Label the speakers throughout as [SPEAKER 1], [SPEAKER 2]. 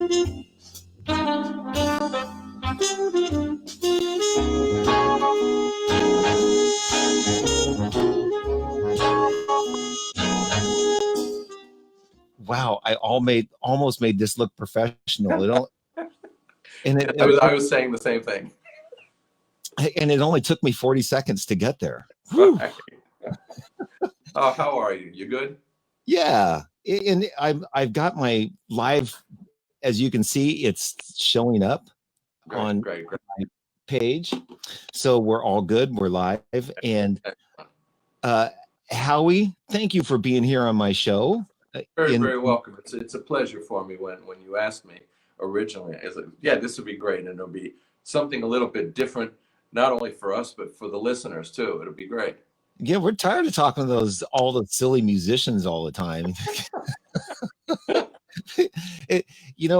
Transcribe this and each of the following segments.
[SPEAKER 1] Wow, I almost made this look professional. It don't,
[SPEAKER 2] I was saying the same thing.
[SPEAKER 1] And it only took me 40 seconds to get there.
[SPEAKER 2] Right. Oh, how are you? You good?
[SPEAKER 1] Yeah, and I've got my live, as you can see, it's showing up on
[SPEAKER 2] Great.
[SPEAKER 1] my page, so we're all good. We're live, and Howie, thank you for being here on my show.
[SPEAKER 2] Very welcome. It's a pleasure for me when you asked me originally. I was like, yeah, this would be great, and it'll be something a little bit different, not only for us but for the listeners too. It'll be great.
[SPEAKER 1] Yeah, we're tired of talking to all the silly musicians all the time.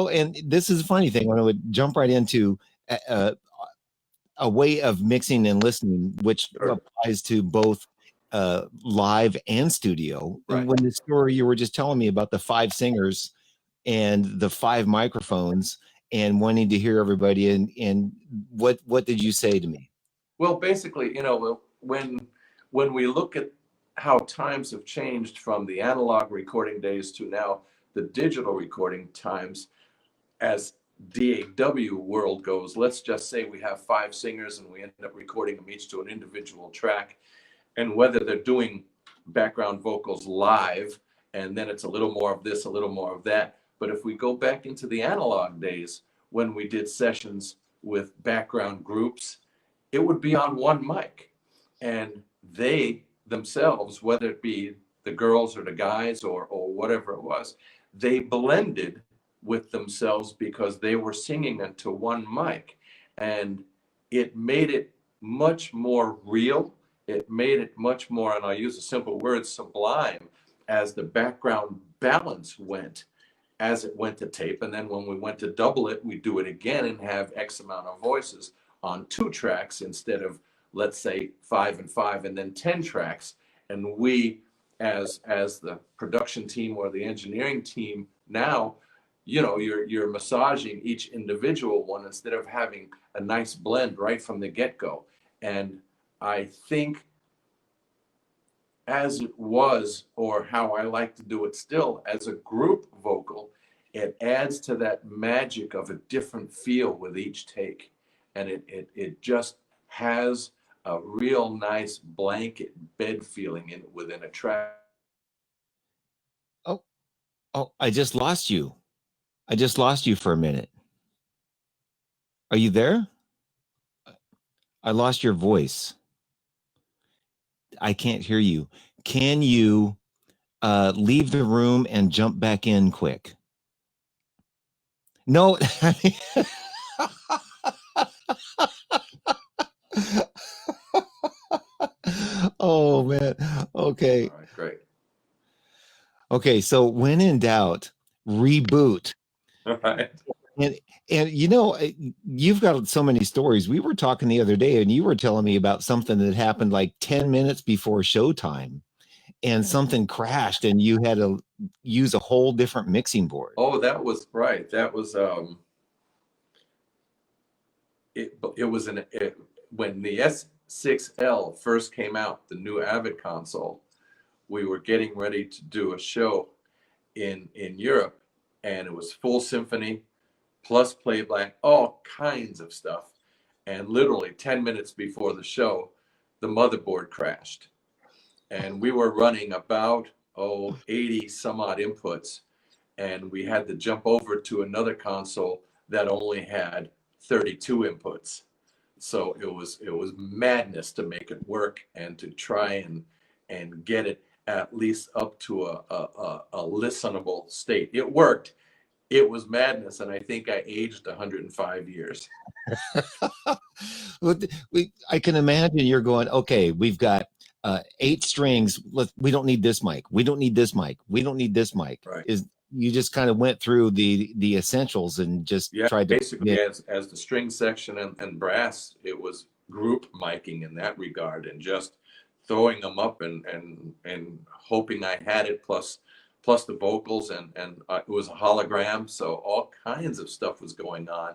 [SPEAKER 1] And this is a funny thing when I would jump right into a way of mixing and listening, which applies to both live and studio.
[SPEAKER 2] Right.
[SPEAKER 1] When the story you were just telling me about the 5 singers and the 5 microphones and wanting to hear everybody, and what did you say to me?
[SPEAKER 2] Well, basically, when we look at how times have changed from the analog recording days to now the digital recording times, as DAW world goes, let's just say we have 5 singers and we end up recording them each to an individual track. And whether they're doing background vocals live, and then it's a little more of this, a little more of that. But if we go back into the analog days, when we did sessions with background groups, it would be on one mic. And they themselves, whether it be the girls or the guys or whatever it was, they blended with themselves because they were singing into one mic. And it made it much more real. It made it much more, and I'll use a simple word, sublime, as the background balance went as it went to tape. And then when we went to double it, we do it again and have X amount of voices on 2 tracks instead of, let's say, 5 and 5 and then 10 tracks. And we, as the production team or the engineering team now, you're massaging each individual one instead of having a nice blend right from the get-go. And I think as it was, or how I like to do it still, as a group vocal, it adds to that magic of a different feel with each take. And it just has a real nice blanket bed feeling within a track.
[SPEAKER 1] Oh, I just lost you. I just lost you for a minute. Are you there? I lost your voice. I can't hear you. Can you leave the room and jump back in quick? No. Oh, man. Okay.
[SPEAKER 2] All right, great.
[SPEAKER 1] Okay, so when in doubt, reboot.
[SPEAKER 2] All right.
[SPEAKER 1] And you've got so many stories. We were talking the other day, and you were telling me about something that happened like 10 minutes before showtime, and something crashed, and you had to use a whole different mixing board.
[SPEAKER 2] Oh, that was right. That was when the S6L first came out, the new Avid console. We were getting ready to do a show in Europe, and it was full symphony plus playback, all kinds of stuff. And literally 10 minutes before the show, the motherboard crashed. And we were running about 80 some odd inputs, and we had to jump over to another console that only had 32 inputs. So it was madness to make it work and to try and get it at least up to a listenable state. It worked. It was madness, and I think I aged 105 years.
[SPEAKER 1] I can imagine you're going, okay, we've got 8 strings. We don't need this mic. We don't need this mic. We don't need this mic.
[SPEAKER 2] Right.
[SPEAKER 1] You just kind of went through the essentials and just tried to
[SPEAKER 2] basically as the string section and brass, it was group miking in that regard, and just throwing them up and hoping I had it, plus plus the vocals, and it was a hologram, so all kinds of stuff was going on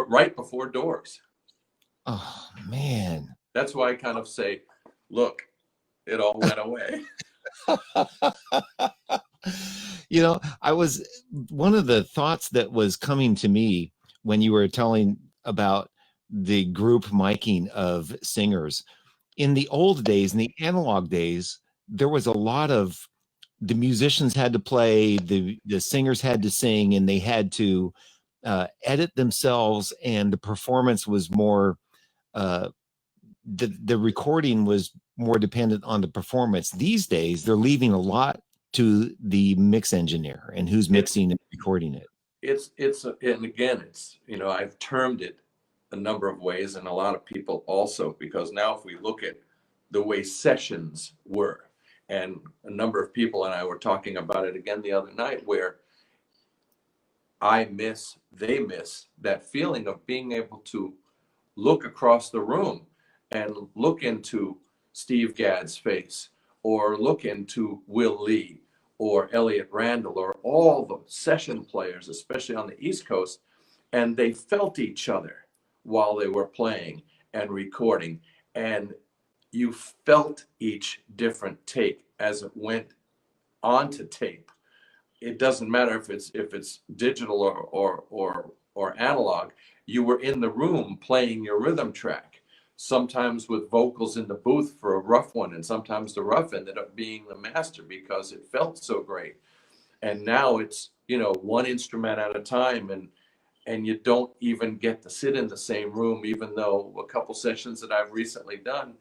[SPEAKER 2] right before Doors.
[SPEAKER 1] Oh man.
[SPEAKER 2] That's why I kind of say, look, it all went away.
[SPEAKER 1] You know, I was one of the thoughts that was coming to me when you were telling about the group miking of singers. In the old days, in the analog days, there was a lot of the musicians had to play, the singers had to sing, and they had to edit themselves, and the performance was more uh, the recording was more dependent on the performance. These days, they're leaving a lot to the mix engineer and who's mixing and recording it.
[SPEAKER 2] And again, it's, I've termed it a number of ways, and a lot of people also, because now if we look at the way sessions were, and a number of people and I were talking about it again the other night, where they miss that feeling of being able to look across the room and look into Steve Gadd's face, or look into Will Lee, or Elliot Randall, or all the session players, especially on the East Coast, and they felt each other while they were playing and recording, and you felt each different take as it went onto tape. It doesn't matter if it's digital or analog. You were in the room playing your rhythm track, sometimes with vocals in the booth for a rough one, and sometimes the rough ended up being the master because it felt so great. And now it's, one instrument at a time, and you don't even get to sit in the same room, even though a couple sessions that I've recently done,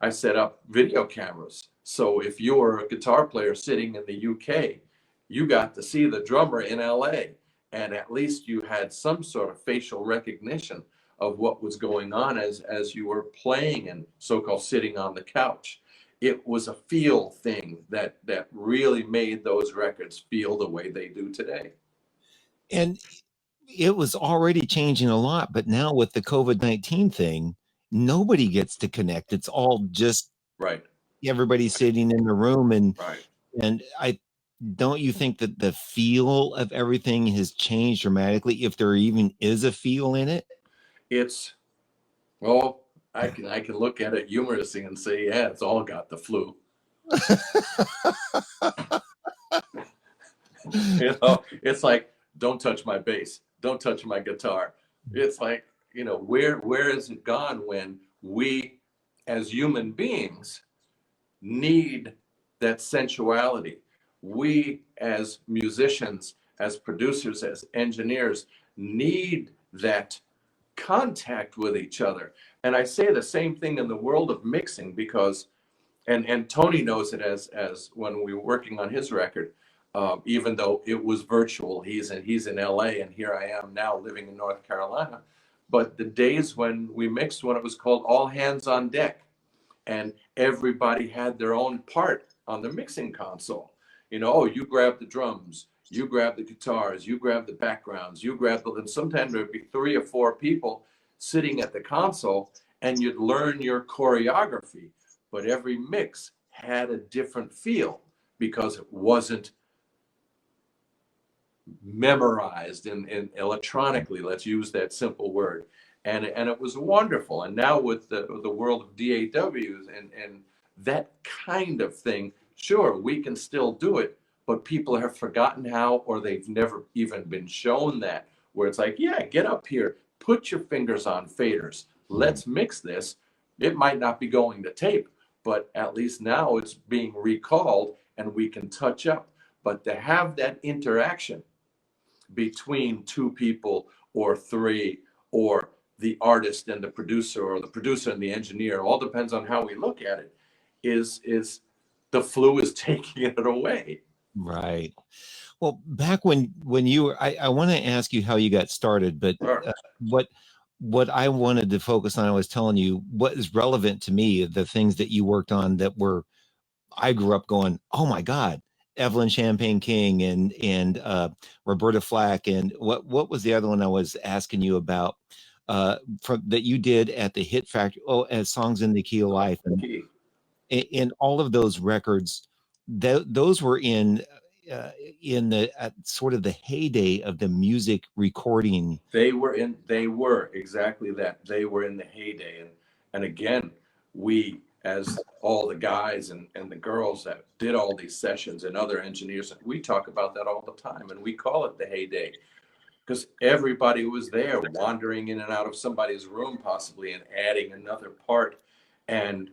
[SPEAKER 2] I set up video cameras. So if you were a guitar player sitting in the UK, you got to see the drummer in LA, and at least you had some sort of facial recognition of what was going on as you were playing and so-called sitting on the couch. It was a feel thing that really made those records feel the way they do today.
[SPEAKER 1] And it was already changing a lot, but now with the COVID-19 thing, nobody gets to connect. It's all just
[SPEAKER 2] Right.
[SPEAKER 1] everybody sitting in the room, and
[SPEAKER 2] Right.
[SPEAKER 1] I don't you think that the feel of everything has changed dramatically, if there even is a feel in it?
[SPEAKER 2] It's, well, I can look at it humorously and say, yeah, it's all got the flu. It's like, don't touch my bass, don't touch my guitar. It's like, where has it gone when we as human beings need that sensuality? We as musicians, as producers, as engineers, need that contact with each other. And I say the same thing in the world of mixing, because and Tony knows it, as when we were working on his record, even though it was virtual, he's in LA and here I am now living in North Carolina. But the days when we mixed, when it was called all hands on deck, and everybody had their own part on the mixing console. You grab the drums, you grab the guitars, you grab the backgrounds, and sometimes there'd be 3 or 4 people sitting at the console, and you'd learn your choreography. But every mix had a different feel because it wasn't memorized in electronically. Let's use that simple word. And it was wonderful. And now with the world of DAWs and that kind of thing, sure, we can still do it, but people have forgotten how, or they've never even been shown that, where it's like, yeah, get up here, put your fingers on faders, let's mix this. It might not be going to tape, but at least now it's being recalled and we can touch up. But to have that interaction between 2 people or 3, or the artist and the producer, or the producer and the engineer, all depends on how we look at it, is the flu is taking it away.
[SPEAKER 1] Right. Well, back when you were, I want to ask you how you got started, but what I wanted to focus on, I was telling you what is relevant to me, the things that you worked on that were, I grew up going, oh my God, Evelyn Champagne King and Roberta Flack, and what was the other one I was asking you about from that you did at the Hit Factory? Oh, as Songs in the Key of Life, and all of those records those were in the at sort of the heyday of the music recording.
[SPEAKER 2] They were exactly that. They were in the heyday. And again, we, as all the guys and the girls that did all these sessions and other engineers, we talk about that all the time, and we call it the heyday because everybody was there wandering in and out of somebody's room possibly and adding another part. And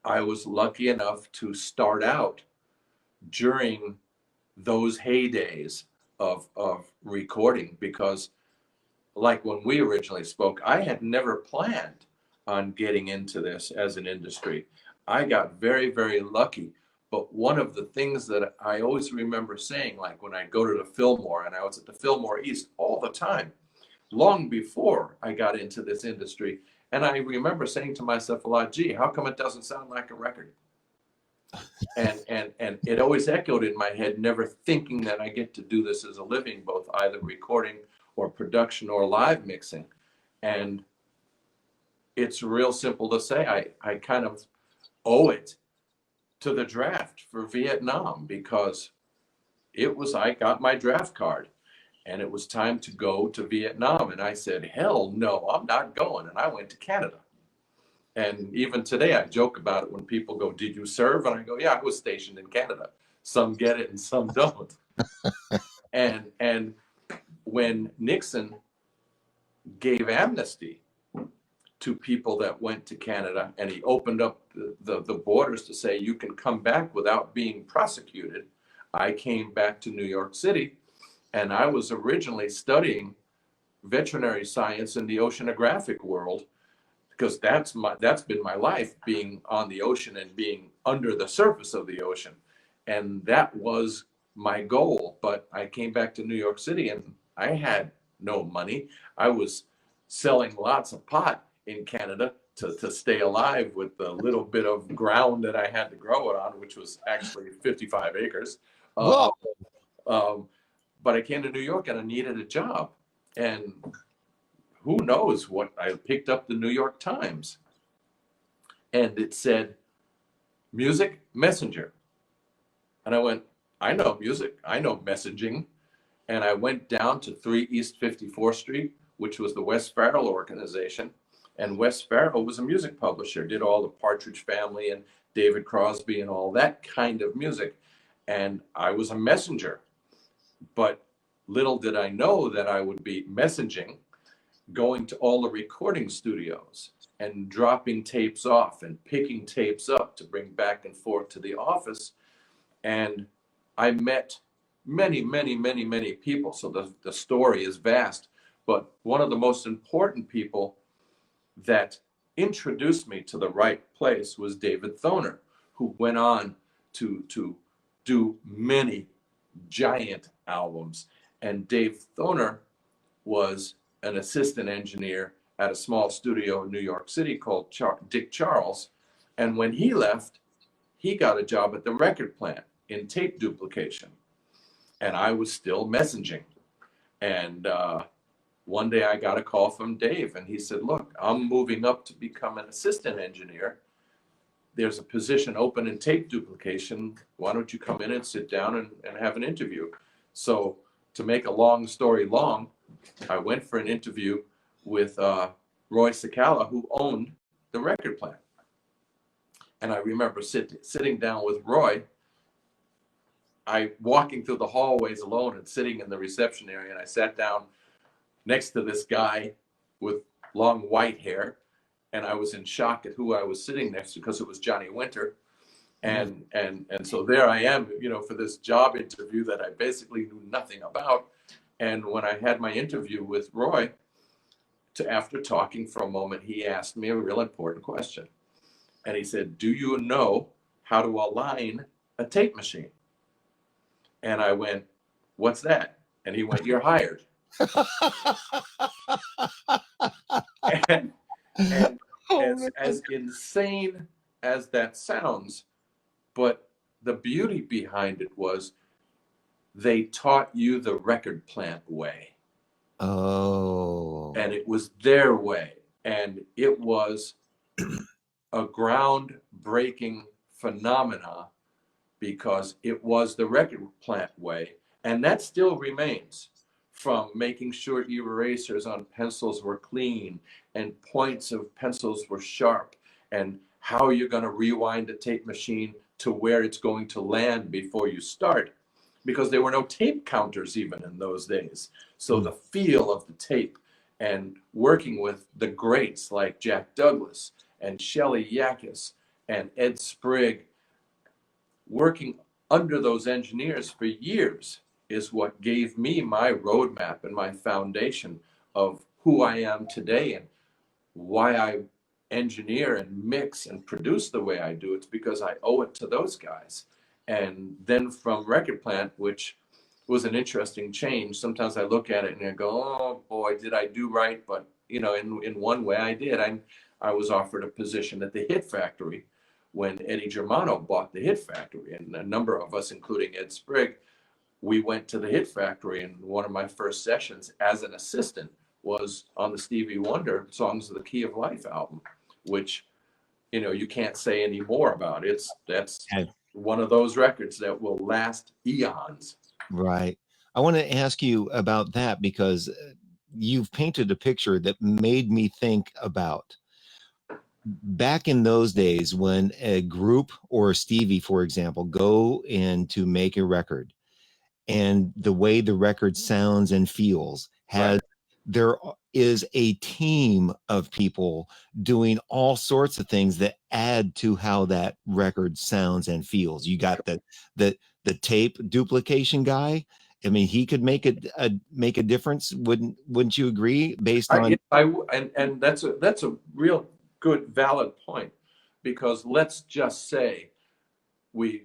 [SPEAKER 2] I was lucky enough to start out during those heydays of recording, because like when we originally spoke, I had never planned on getting into this as an industry. I got very, very lucky. But one of the things that I always remember saying, like when I go to the Fillmore, and I was at the Fillmore East all the time, long before I got into this industry, and I remember saying to myself a lot, gee, how come it doesn't sound like a record? And it always echoed in my head, never thinking that I get to do this as a living, both either recording or production or live mixing. And it's real simple to say, I kind of owe it to the draft for Vietnam, because I got my draft card and it was time to go to Vietnam. And I said, hell no, I'm not going. And I went to Canada. And even today, I joke about it when people go, did you serve? And I go, yeah, I was stationed in Canada. Some get it and some don't. And when Nixon gave amnesty to people that went to Canada, and he opened up the borders to say you can come back without being prosecuted, I came back to New York City, and I was originally studying veterinary science in the oceanographic world, because that's been my life, being on the ocean and being under the surface of the ocean. And that was my goal. But I came back to New York City and I had no money. I was selling lots of pot in Canada to stay alive with the little bit of ground that I had to grow it on, which was actually 55 acres.
[SPEAKER 1] Whoa.
[SPEAKER 2] But I came to New York and I needed a job. And who knows what, I picked up the New York Times and it said, music messenger. And I went, I know music, I know messaging. And I went down to 3 East 54th Street, which was the West Farrell organization. And West Farrell was a music publisher, did all the Partridge Family and David Crosby and all that kind of music. And I was a messenger. But little did I know that I would be messaging, going to all the recording studios and dropping tapes off and picking tapes up to bring back and forth to the office. And I met many, many, many, many people. So the story is vast. But one of the most important people that introduced me to the right place was David Thoner, who went on to do many giant albums. And Dave Thoner was an assistant engineer at a small studio in New York City called Dick Charles. And when he left, he got a job at the record plant in tape duplication. And I was still messaging. And one day I got a call from Dave and he said, look, I'm moving up to become an assistant engineer. There's a position open in tape duplication. Why don't you come in and sit down and have an interview? So to make a long story long, I went for an interview with Roy Cicala, who owned the record plant. And I remember sitting down with Roy, walking through the hallways alone and sitting in the reception area. And I sat down next to this guy with long white hair. And I was in shock at who I was sitting next to, because it was Johnny Winter. And so there I am, for this job interview that I basically knew nothing about. And when I had my interview with Roy, after talking for a moment, he asked me a real important question. And he said, do you know how to align a tape machine? And I went, what's that? And he went, you're hired. and as insane as that sounds, but the beauty behind it was they taught you the record plant way.
[SPEAKER 1] Oh.
[SPEAKER 2] And it was their way. And it was a groundbreaking phenomena because it was the record plant way. And that still remains, from making sure erasers on pencils were clean and points of pencils were sharp, and how you're going to rewind the tape machine to where it's going to land before you start, because there were no tape counters even in those days. So the feel of the tape, and working with the greats like Jack Douglas and Shelley Yakis and Ed Sprigg, working under those engineers for years, is what gave me my roadmap and my foundation of who I am today and why I engineer and mix and produce the way I do. It's because I owe it to those guys. And then from Record Plant, which was an interesting change. Sometimes I look at it and I go, oh boy, did I do right? But you know, in one way I did. I was offered a position at the Hit Factory when Eddie Germano bought the Hit Factory, and a number of us, including Ed Sprigg, we went to the Hit Factory, and one of my first sessions as an assistant was on the Stevie Wonder Songs of the Key of Life album, which, you know, you can't say any more about. That's one of those records that will last eons.
[SPEAKER 1] Right. I want to ask you about that because you've painted a picture that made me think about back in those days when a group or Stevie, for example, go in to make a record, and the way the record sounds and feels has, there is a team of people doing all sorts of things that add to how that record sounds and feels. You got the tape duplication guy. I mean, he could make a difference. Wouldn't you agree? Based on
[SPEAKER 2] And that's a real good valid point, because let's just say we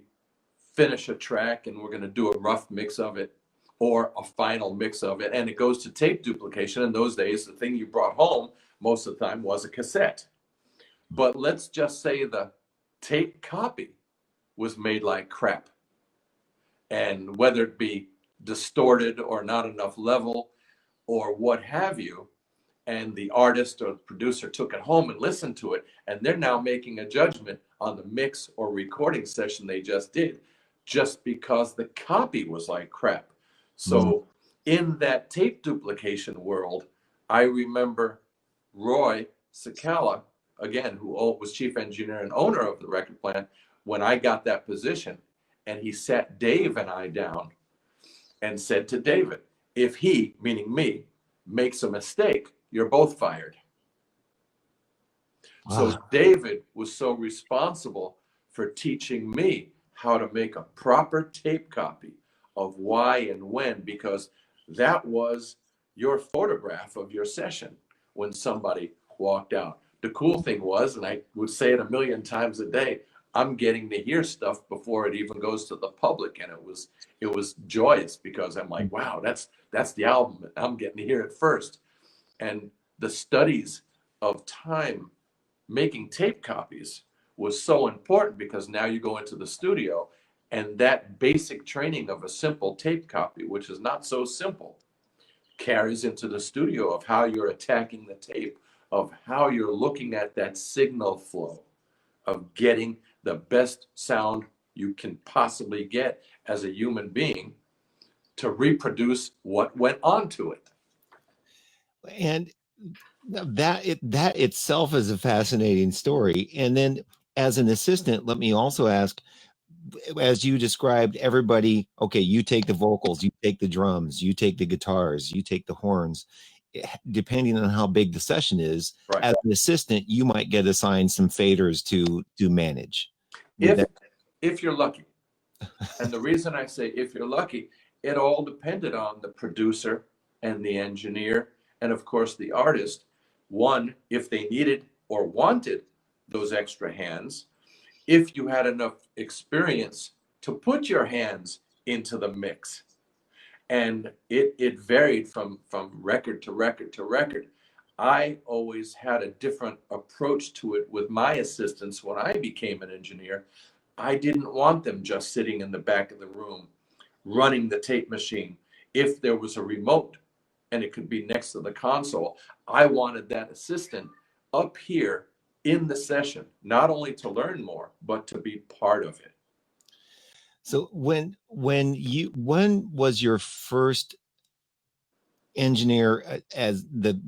[SPEAKER 2] finish a track and we're going to do a rough mix of it or a final mix of it, and it goes to tape duplication. In those days, the thing you brought home most of the time was a cassette. But let's just say the tape copy was made like crap, and whether it be distorted or not enough level or what have you, and the artist or the producer took it home and listened to it, and they're now making a judgment on the mix or recording session they just did, just because the copy was like crap. So in that tape duplication world, I remember Roy Cicala, again, who was chief engineer and owner of the record plant, when I got that position, and he sat Dave and I down and said to David, if he, meaning me, makes a mistake, you're both fired. So David was so responsible for teaching me how to make a proper tape copy of why and when, because that was your photograph of your session when somebody walked out. The cool thing was, and I would say it a million times a day, I'm getting to hear stuff before it even goes to the public, and it was joyous, because I'm like, wow, that's the album. I'm getting to hear it first. And the studies of time making tape copies was so important, because now you go into the studio and that basic training of a simple tape copy, which is not so simple, carries into the studio of how you're attacking the tape, of how you're looking at that signal flow, of getting the best sound you can possibly get as a human being to reproduce what went onto it.
[SPEAKER 1] And that itself is a fascinating story. And then as an assistant, let me also ask, as you described, everybody, okay, you take the vocals, you take the drums, you take the guitars, you take the horns, depending on how big the session is.
[SPEAKER 2] Right.
[SPEAKER 1] As an assistant, you might get assigned some faders to manage.
[SPEAKER 2] If you're lucky. And the reason I say if you're lucky, it all depended on the producer and the engineer, and of course the artist. One, if they needed or wanted those extra hands, if you had enough experience to put your hands into the mix. And it varied from record to record to record. I always had a different approach to it with my assistants when I became an engineer. I didn't want them just sitting in the back of the room running the tape machine. If there was a remote and it could be next to the console, I wanted that assistant up here in the session, not only to learn more, but to be part of it.
[SPEAKER 1] So when was your first engineer as the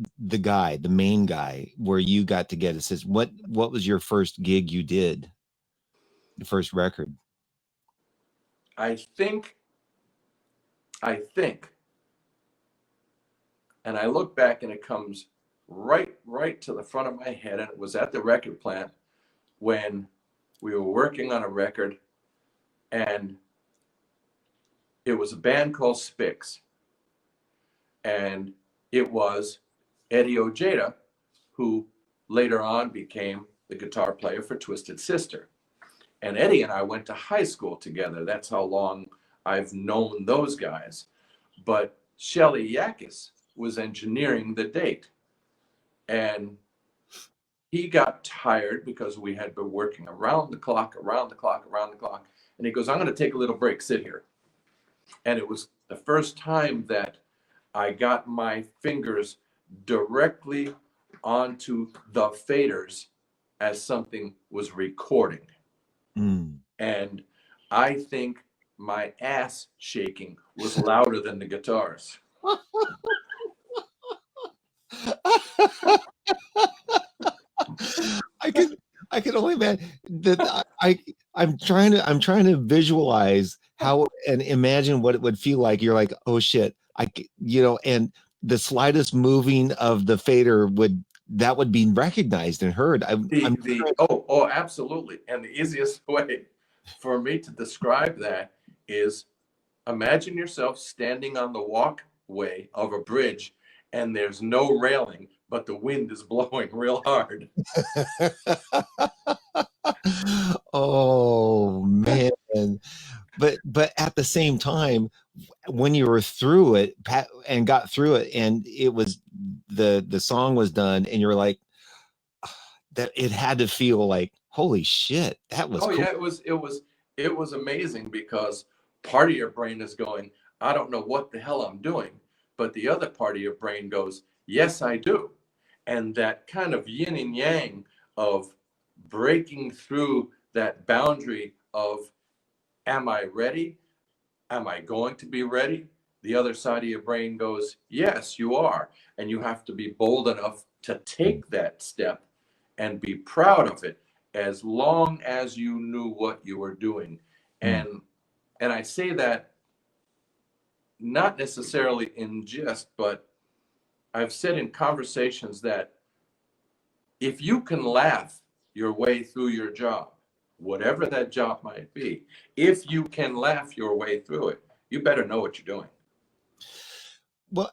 [SPEAKER 1] main guy, where you got to get assist? What was your first gig you did? The first record?
[SPEAKER 2] I think, I think, and I look back and it comes right to the front of my head, and it was at the record plant when we were working on a record, and it was a band called Spix, and it was Eddie Ojeda, who later on became the guitar player for Twisted Sister. And Eddie and I went to high school together. That's how long I've known those guys. But Shelly Yakis was engineering the date. And he got tired because we had been working around the clock. And he goes, I'm going to take a little break, sit here. And it was the first time that I got my fingers directly onto the faders as something was recording.
[SPEAKER 1] Mm.
[SPEAKER 2] And I think my ass shaking was louder than the guitars.
[SPEAKER 1] I can only imagine that. I'm trying to visualize how and imagine what it would feel like. You're like, oh shit, and the slightest moving of the fader would be recognized and heard.
[SPEAKER 2] Oh, absolutely. And the easiest way for me to describe that is, imagine yourself standing on the walkway of a bridge and there's no railing, but the wind is blowing real hard.
[SPEAKER 1] Oh man. But at the same time, when you were through it and got through it, and it was the song was done, and you're like, that it had to feel like, holy shit, that was cool.
[SPEAKER 2] Yeah, it was amazing, because part of your brain is going, I don't know what the hell I'm doing, but the other part of your brain goes, yes, I do. And that kind of yin and yang of breaking through that boundary of, am I ready? Am I going to be ready? The other side of your brain goes, yes, you are. And you have to be bold enough to take that step and be proud of it, as long as you knew what you were doing. And I say that not necessarily in jest, but I've said in conversations that if you can laugh your way through your job, whatever that job might be, if you can laugh your way through it, you better know what you're doing.
[SPEAKER 1] Well,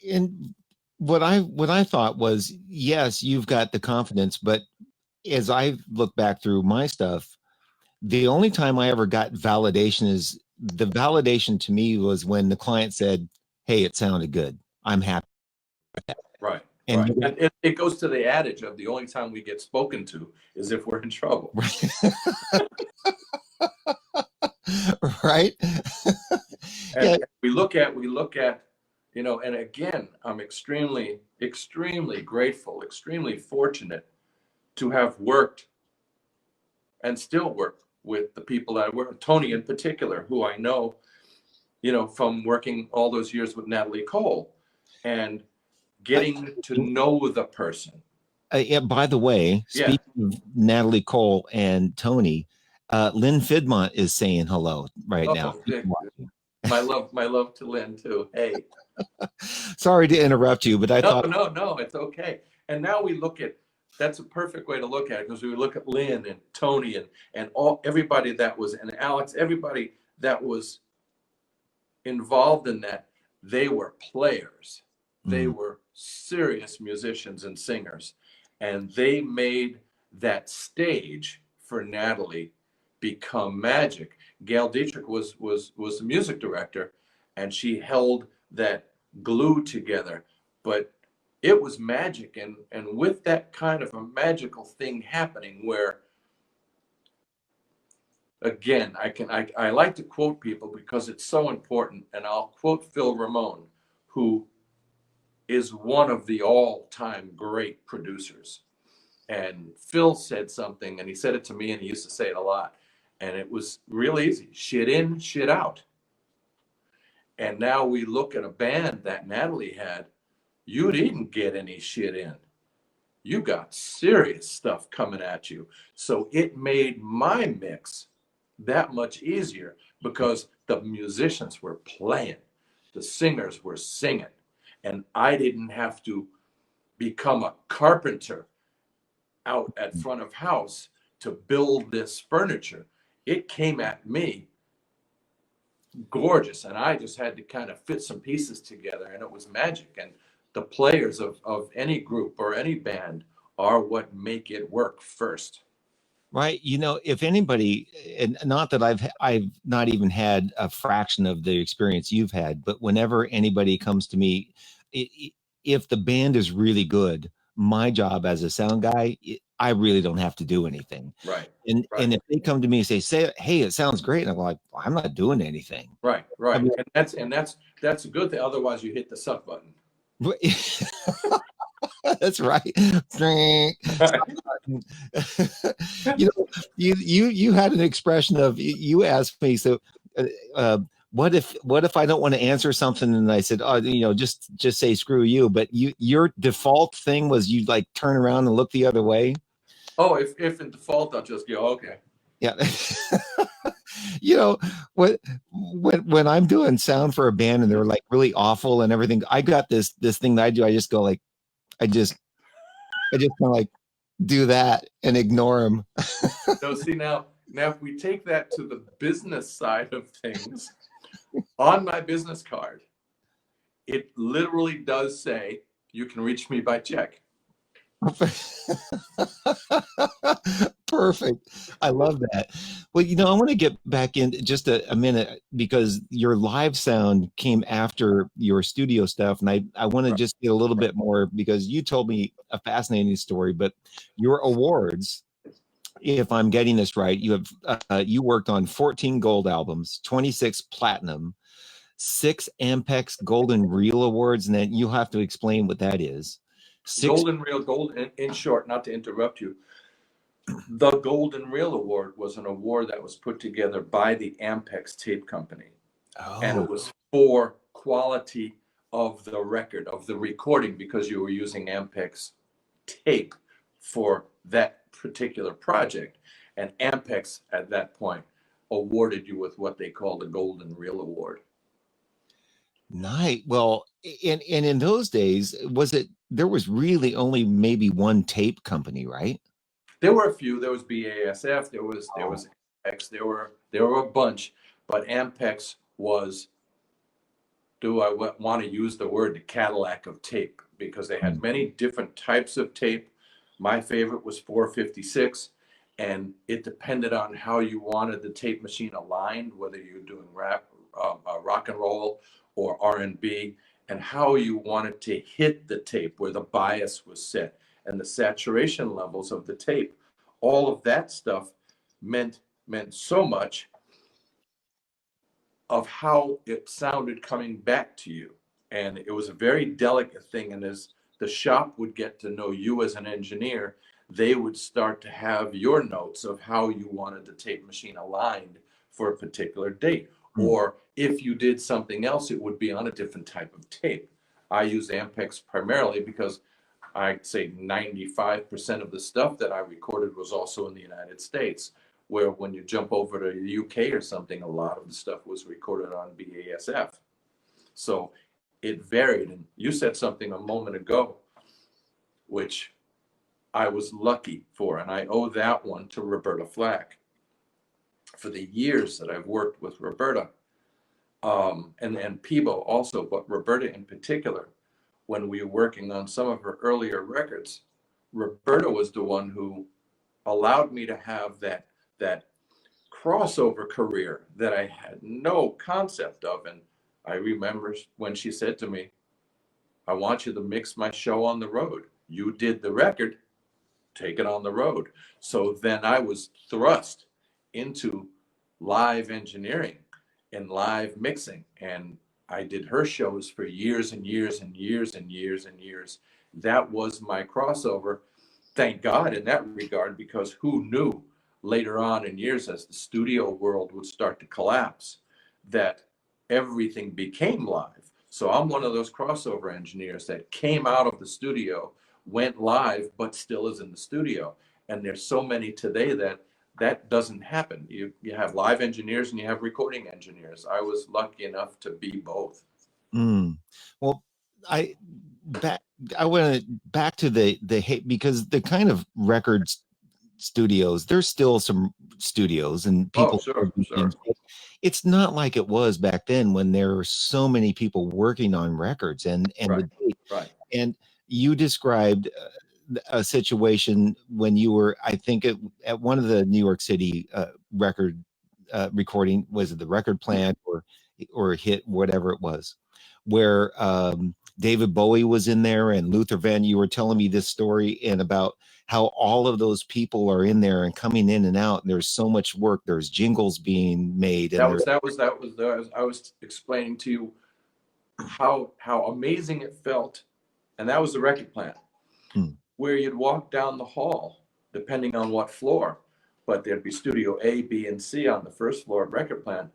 [SPEAKER 1] and what I thought was, yes, you've got the confidence, but as I look back through my stuff, the only time I ever got validation is the validation to me was when the client said, hey, it sounded good. I'm happy.
[SPEAKER 2] Right.
[SPEAKER 1] And
[SPEAKER 2] Right. And it goes to the adage of, the only time we get spoken to is if we're in trouble.
[SPEAKER 1] Right.
[SPEAKER 2] And we look at, and again, I'm extremely, extremely grateful, extremely fortunate to have worked and still work with the people that I work with, Tony in particular, who I know, from working all those years with Natalie Cole and getting to know the person.
[SPEAKER 1] Yeah, by the way, speaking of Natalie Cole and Tony, Lynn Fidmont is saying hello right now.
[SPEAKER 2] My love to Lynn too. Hey.
[SPEAKER 1] Sorry to interrupt you, but I thought
[SPEAKER 2] no, it's okay. And now we look at, that's a perfect way to look at it, because we look at Lynn and Tony and everybody that was, and Alex, everybody that was involved in that. They were players. They were serious musicians and singers, and they made that stage for Natalie become magic. Gail Dietrich was the music director, and she held that glue together. But it was magic, and with that kind of a magical thing happening, where, again, I like to quote people because it's so important, and I'll quote Phil Ramone, who is one of the all-time great producers. And Phil said something, and he said it to me, and he used to say it a lot. And it was real easy. Shit in, shit out. And now we look at a band that Natalie had. You didn't get any shit in. You got serious stuff coming at you. So it made my mix that much easier because the musicians were playing, the singers were singing, and I didn't have to become a carpenter out at front of house to build this furniture. It came at me gorgeous, and I just had to kind of fit some pieces together, and it was magic. And the players of any group or any band are what make it work first.
[SPEAKER 1] Right. You know, if anybody, and not that I've not even had a fraction of the experience you've had, but whenever anybody comes to me, if the band is really good, my job as a sound guy, I really don't have to do anything.
[SPEAKER 2] Right.
[SPEAKER 1] And
[SPEAKER 2] Right.
[SPEAKER 1] if they come to me and say, hey, it sounds great, and I'm like, well, I'm not doing anything.
[SPEAKER 2] Right.
[SPEAKER 1] I
[SPEAKER 2] Right.
[SPEAKER 1] mean,
[SPEAKER 2] And that's a good thing. Otherwise, you hit the suck button.
[SPEAKER 1] that's right. You know, you had an expression of, you asked me, so what if I don't want to answer something, and I said, oh, you know, just say screw you, but your default thing was you like turn around and look the other way.
[SPEAKER 2] Oh, if in default, I'll just go, okay.
[SPEAKER 1] Yeah. You know, when I'm doing sound for a band and they're like really awful and everything, I got this thing that I do. I just go like, I just kind of like do that and ignore them.
[SPEAKER 2] So see, now if we take that to the business side of things, on my business card, it literally does say, you can reach me by check.
[SPEAKER 1] Perfect. I love that. Well, you know, I want to get back in just a minute, because your live sound came after your studio stuff. And I want to
[SPEAKER 2] Right.
[SPEAKER 1] just get a little bit more, because you told me a fascinating story, but your awards, if I'm getting this right, you worked on 14 gold albums, 26 platinum, 6 Ampex Golden Reel Awards, and then you'll have to explain what that is. 6
[SPEAKER 2] Golden Reel, in short, not to interrupt you, the Golden Reel Award was an award that was put together by the Ampex Tape Company. And
[SPEAKER 1] Oh,
[SPEAKER 2] it was for quality of the record, of the recording, because you were using Ampex tape for that particular project. And Ampex at that point awarded you with what they called the Golden Reel Award.
[SPEAKER 1] nice. Well, and in those days, there was really only maybe one tape company, right?
[SPEAKER 2] There were a few. There was BASF. There was Ampex. There were a bunch, but Ampex was, do I want to use the word, the Cadillac of tape, because they had many different types of tape. My favorite was 456, and it depended on how you wanted the tape machine aligned, whether you're doing rap, rock and roll, or R&B, and how you wanted to hit the tape, where the bias was set, and the saturation levels of the tape. All of that stuff meant so much of how it sounded coming back to you. And it was a very delicate thing. And as the shop would get to know you as an engineer, they would start to have your notes of how you wanted the tape machine aligned for a particular date. Or if you did something else, it would be on a different type of tape. I use Ampex primarily because I'd say 95% of the stuff that I recorded was also in the United States, where when you jump over to the UK or something, a lot of the stuff was recorded on BASF. So it varied. And you said something a moment ago, which I was lucky for, and I owe that one to Roberta Flack. For the years that I've worked with Roberta, and Peebo also, but Roberta in particular, when we were working on some of her earlier records, Roberta was the one who allowed me to have that crossover career that I had no concept of. And I remember when she said to me, I want you to mix my show on the road. You did the record, take it on the road. So then I was thrust into live engineering and live mixing. And I did her shows for years and years and years and years and years. That was my crossover. Thank God in that regard, because who knew later on in years, as the studio world would start to collapse, that everything became live. So I'm one of those crossover engineers that came out of the studio, went live, but still is in the studio. And there's so many today that that doesn't happen. You have live engineers and you have recording engineers. I was lucky enough to be both.
[SPEAKER 1] Mm. Well, I back I went back to because the kind of records studios, there's still some studios and
[SPEAKER 2] Oh,
[SPEAKER 1] people
[SPEAKER 2] sure,
[SPEAKER 1] do
[SPEAKER 2] sure.
[SPEAKER 1] things. It's not like it was back then when there were so many people working on records
[SPEAKER 2] Right, right.
[SPEAKER 1] and you described a situation when you were, I think, at one of the New York City record recording, was it the record plant or hit, whatever it was, where David Bowie was in there and Luther Van. You were telling me this story and about how all of those people are in there and coming in and out, and there's so much work. There's jingles being made, and there's
[SPEAKER 2] I was explaining to you how amazing it felt, and that was the record plant, where you'd walk down the hall, depending on what floor, but there'd be studio A, B, and C on the first floor of record plant,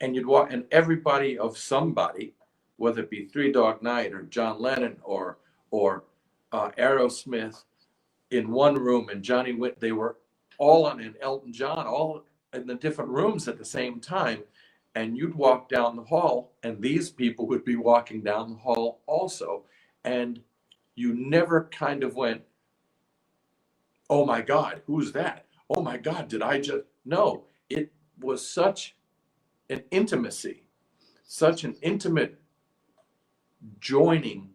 [SPEAKER 2] and you'd walk, and everybody of somebody, whether it be Three Dog Night or John Lennon or Aerosmith, in one room, and Johnny Witt, they were all on, and Elton John, all in the different rooms at the same time. And you'd walk down the hall, and these people would be walking down the hall also. And you never kind of went, oh my God, who's that? Oh my God, did I just? No, it was such an intimacy, such an intimate joining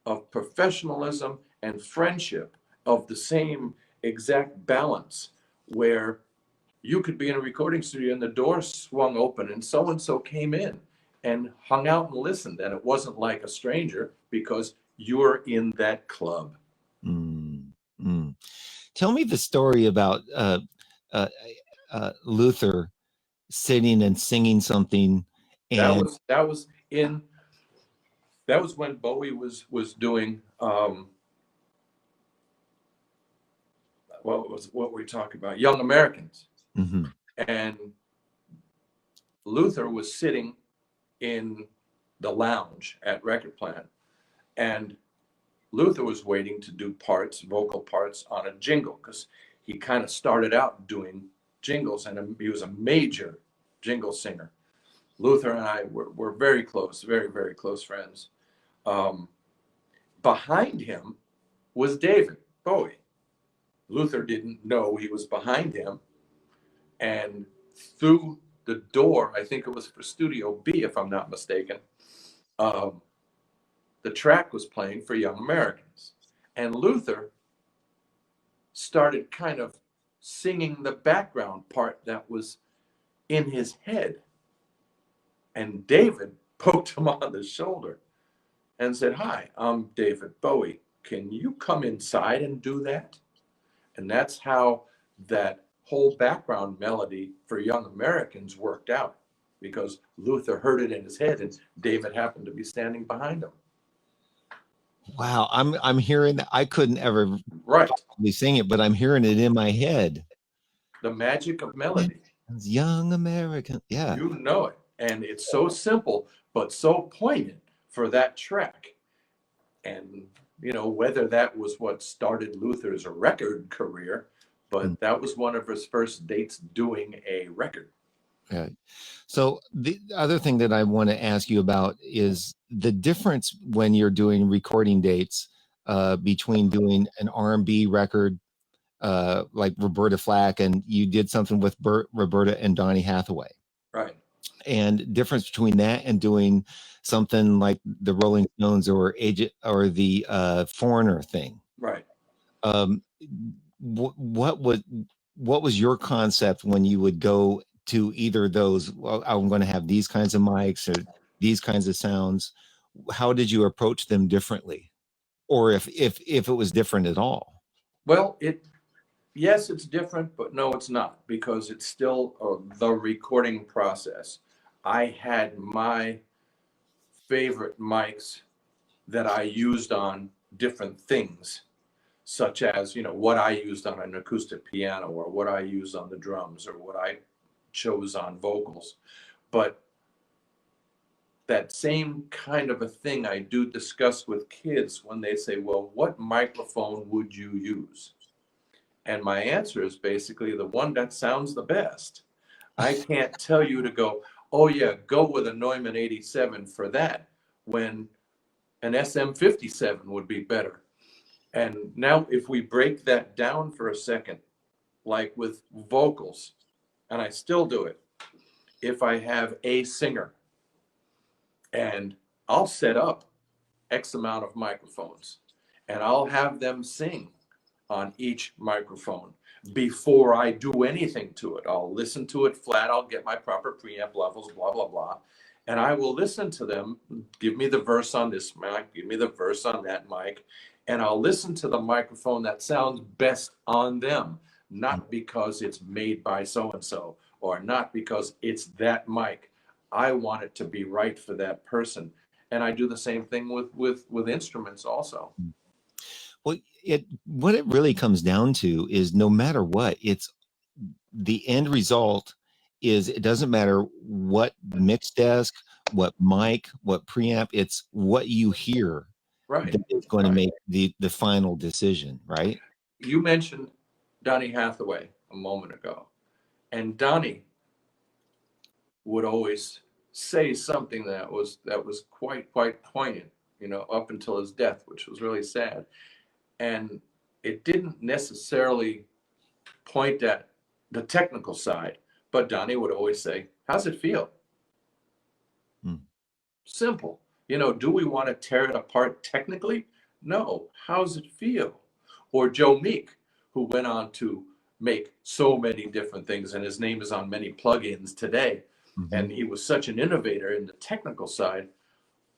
[SPEAKER 2] of professionalism and friendship of the same exact balance, where you could be in a recording studio and the door swung open and so came in and hung out and listened, and it wasn't like a stranger because you're in that club.
[SPEAKER 1] Mm, mm. Tell me the story about uh, Luther sitting and singing something,
[SPEAKER 2] that
[SPEAKER 1] and
[SPEAKER 2] was that was in that was when Bowie was doing what were we talking about, Young Americans.
[SPEAKER 1] mm-hmm.
[SPEAKER 2] And Luther was sitting in the lounge at Record Plant, and Luther was waiting to do vocal parts on a jingle, because he kind of started out doing jingles, and he was a major jingle singer. Luther and I were very close, very, very close friends. Um, Behind him was David Bowie. Luther didn't know he was behind him, and through the door, I think it was for Studio B, if I'm not mistaken, um, the track was playing for Young Americans. And Luther started kind of singing the background part that was in his head. And David poked him on the shoulder and said, "Hi, I'm David Bowie. Can you come inside and do that?" And that's how that whole background melody for Young Americans worked out, because Luther heard it in his head and David happened to be standing behind him.
[SPEAKER 1] Wow, I'm hearing that. I couldn't ever
[SPEAKER 2] Right.
[SPEAKER 1] sing it, but I'm hearing it in my head.
[SPEAKER 2] The magic of melody.
[SPEAKER 1] Young American, yeah.
[SPEAKER 2] You know it. And it's so simple, but so poignant for that track. And, whether that was what started Luther's record career, but that was one of his first dates doing a record.
[SPEAKER 1] Right. So the other thing that I want to ask you about is the difference when you're doing recording dates between doing an R&B record like Roberta Flack, and you did something with Roberta and Donny Hathaway.
[SPEAKER 2] Right.
[SPEAKER 1] And difference between that and doing something like the Rolling Stones or the Foreigner thing.
[SPEAKER 2] Right.
[SPEAKER 1] What was your concept when you would go to either of those? Well, I'm going to have these kinds of mics or these kinds of sounds. How did you approach them differently, or if it was different at all?
[SPEAKER 2] Well, yes, it's different, but no, it's not, because it's still the recording process. I had my favorite mics that I used on different things. such as, you know, what I used on an acoustic piano or what I used on the drums or what I chose on vocals. But that same kind of a thing I do discuss with kids when they say, well, what microphone would you use? And my answer is basically the one that sounds the best. I can't tell you to go, oh yeah, go with a Neumann 87 for that, when an SM57 would be better. And now if we break that down for a second, like with vocals, and I still do it, if I have a singer and I'll set up X amount of microphones and I'll have them sing on each microphone before I do anything to it. I'll listen to it flat. I'll get my proper preamp levels, blah, blah, blah. And I will listen to them. Give me the verse on this mic. Give me the verse on that mic. And I'll listen to the microphone that sounds best on them, not because it's made by so-and-so or not because it's that mic. I want it to be right for that person. And I do the same thing with instruments also.
[SPEAKER 1] Well, what it really comes down to is no matter what, it's the end result is it doesn't matter what mix desk, what mic, what preamp, it's what you hear
[SPEAKER 2] Right.
[SPEAKER 1] that is going to
[SPEAKER 2] Right.
[SPEAKER 1] make the final decision, right?
[SPEAKER 2] You mentioned Donny Hathaway a moment ago, and Donny would always say something that was quite poignant, you know, up until his death, which was really sad. And it didn't necessarily point at the technical side, but Donny would always say, how's it feel? Simple. You know, do we want to tear it apart technically? No. How's it feel? Or Joe Meek, who went on to make so many different things, and his name is on many plugins today. And he was such an innovator in the technical side.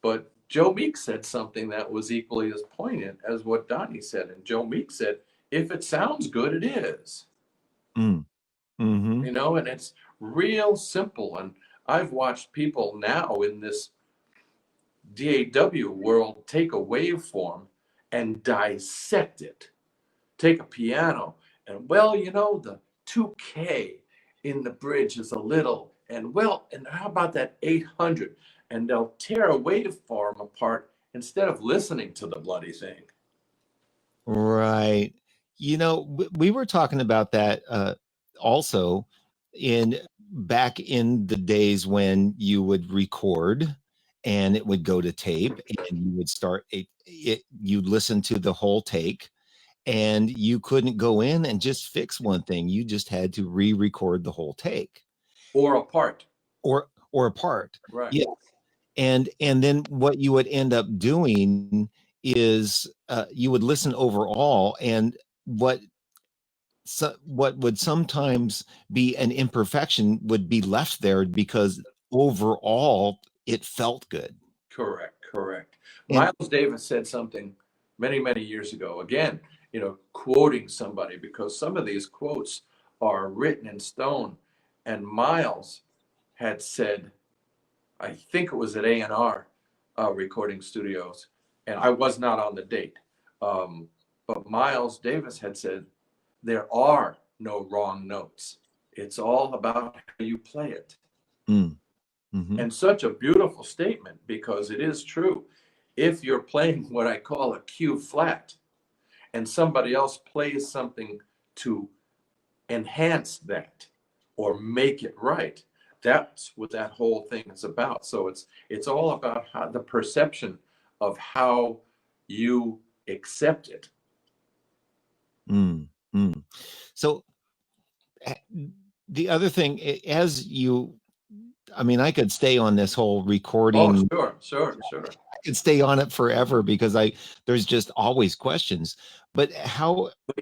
[SPEAKER 2] But Joe Meek said something that was equally as poignant as what Donny said. And Joe Meek said, if it sounds good, it is. You know, and it's real simple. And I've watched people now in this DAW world take a waveform and dissect it. Take a piano and, well, you know, the 2K in the bridge is a little, and well, and how about that 800? And they'll tear a waveform apart instead of listening to the bloody thing.
[SPEAKER 1] Right. You know, we were talking about that also back in the days when you would record and it would go to tape and you would you'd listen to the whole take and you couldn't go in and just fix one thing. You just had to re-record the whole take.
[SPEAKER 2] Or a part.
[SPEAKER 1] Or a part.
[SPEAKER 2] Right.
[SPEAKER 1] Yeah. And then what you would end up doing is you would listen overall, and what would sometimes be an imperfection would be left there because overall it felt good.
[SPEAKER 2] Correct.
[SPEAKER 1] And
[SPEAKER 2] Miles Davis said something many years ago, again, you know, quoting somebody, because some of these quotes are written in stone. And Miles had said, I think it was at A&R recording studios, and I was not on the date. But Miles Davis had said, there are no wrong notes. It's all about how you play it. And such a beautiful statement, because it is true. If you're playing what I call a Q flat, and somebody else plays something to enhance that or make it right, that's what that whole thing is about. So it's all about how the perception of how you accept it.
[SPEAKER 1] So the other thing, I mean, I could stay on this whole recording.
[SPEAKER 2] Oh, sure.
[SPEAKER 1] I could stay on it forever because there's just always questions. But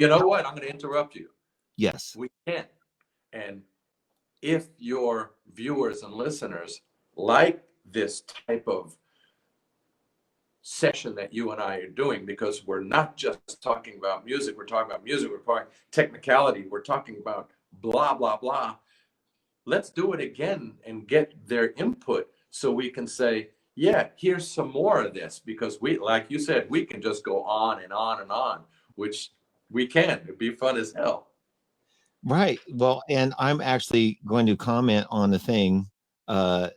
[SPEAKER 2] you know what? I'm going to interrupt you.
[SPEAKER 1] Yes.
[SPEAKER 2] We can. And if your viewers and listeners like this type of session that you and I are doing, because we're not just talking about music, we're talking about music, we're talking technicality, we're talking about blah, blah, blah. Let's do it again and get their input so we can say, yeah, here's some more of this, because we, like you said, we can just go on and on and on, which We can. It'd be fun as hell.
[SPEAKER 1] Right. Well, and I'm actually going to comment on the thing. Uh,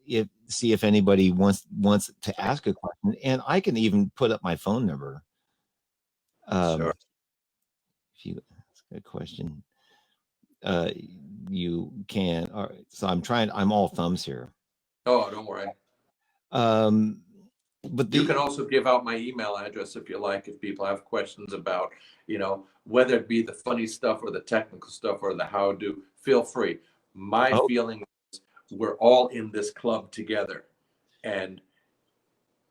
[SPEAKER 1] if see if anybody wants to ask a question, and I can even put up my phone number.
[SPEAKER 2] Sure.
[SPEAKER 1] If you ask a question, uh, you can. All right. So I'm trying. I'm all thumbs here.
[SPEAKER 2] Oh, don't worry.
[SPEAKER 1] Um, but
[SPEAKER 2] You can
[SPEAKER 1] the
[SPEAKER 2] also give out my email address if you like, if people have questions about, whether it be the funny stuff or the technical stuff or the how do, feel free. My
[SPEAKER 1] oh
[SPEAKER 2] feeling is we're all in this club together. And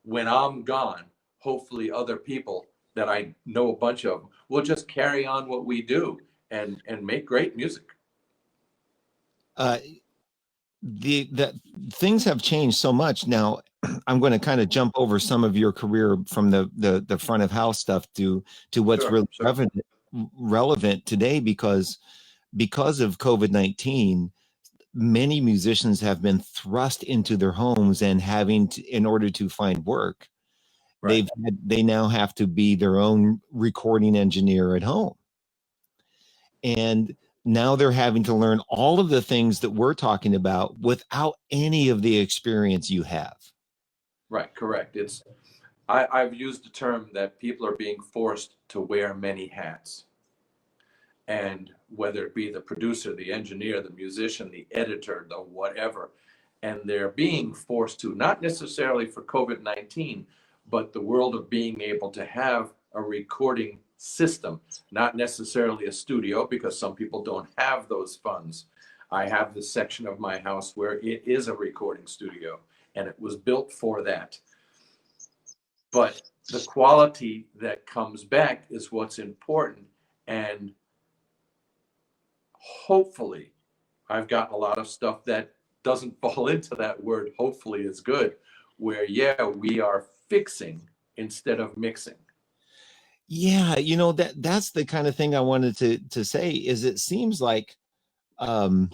[SPEAKER 2] when I'm gone, hopefully other people that I know a bunch of will just carry on what we do and make great music.
[SPEAKER 1] uh, the things have changed so much now. I'm going to kind of jump over some of your career from the front of house stuff to what's
[SPEAKER 2] Sure,
[SPEAKER 1] really
[SPEAKER 2] sure.
[SPEAKER 1] relevant today because of COVID-19. Many musicians have been thrust into their homes and having to, in order to find work,
[SPEAKER 2] Right.
[SPEAKER 1] they now have to be their own recording engineer at home. And now they're having to learn all of the things that we're talking about without any of the experience you have.
[SPEAKER 2] Right, correct. I've used the term that people are being forced to wear many hats. And whether it be the producer, the engineer, the musician, the editor, the whatever, and they're being forced to, not necessarily for COVID-19, but the world of being able to have a recording system, not necessarily a studio, because some people don't have those funds. I have this section of my house where it is a recording studio, and it was built for that. But the quality that comes back is what's important. And hopefully, I've gotten a lot of stuff that doesn't fall into that word, hopefully is good, where, yeah, we are fixing instead of mixing.
[SPEAKER 1] Yeah, that's the kind of thing I wanted to say is it seems like um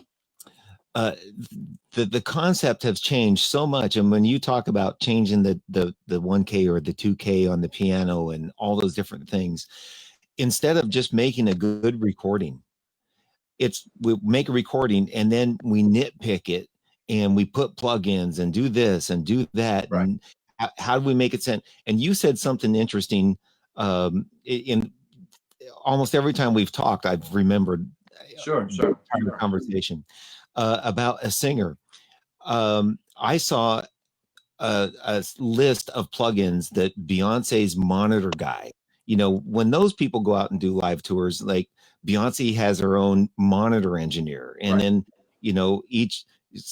[SPEAKER 1] uh the concept has changed so much. And when you talk about changing the 1K or the 2K on the piano and all those different things, instead of just making a good recording, it's we make a recording and then we nitpick it and we put plugins and do this and do that.
[SPEAKER 2] Right.
[SPEAKER 1] And how do we make it sound? And you said something interesting. In almost every time we've talked, I've remembered
[SPEAKER 2] Sure,
[SPEAKER 1] the
[SPEAKER 2] sure,
[SPEAKER 1] entire
[SPEAKER 2] sure.
[SPEAKER 1] conversation about a singer. I saw a list of plugins that Beyonce's monitor guy, when those people go out and do live tours, like Beyonce has her own monitor engineer. And
[SPEAKER 2] Right.
[SPEAKER 1] then, each,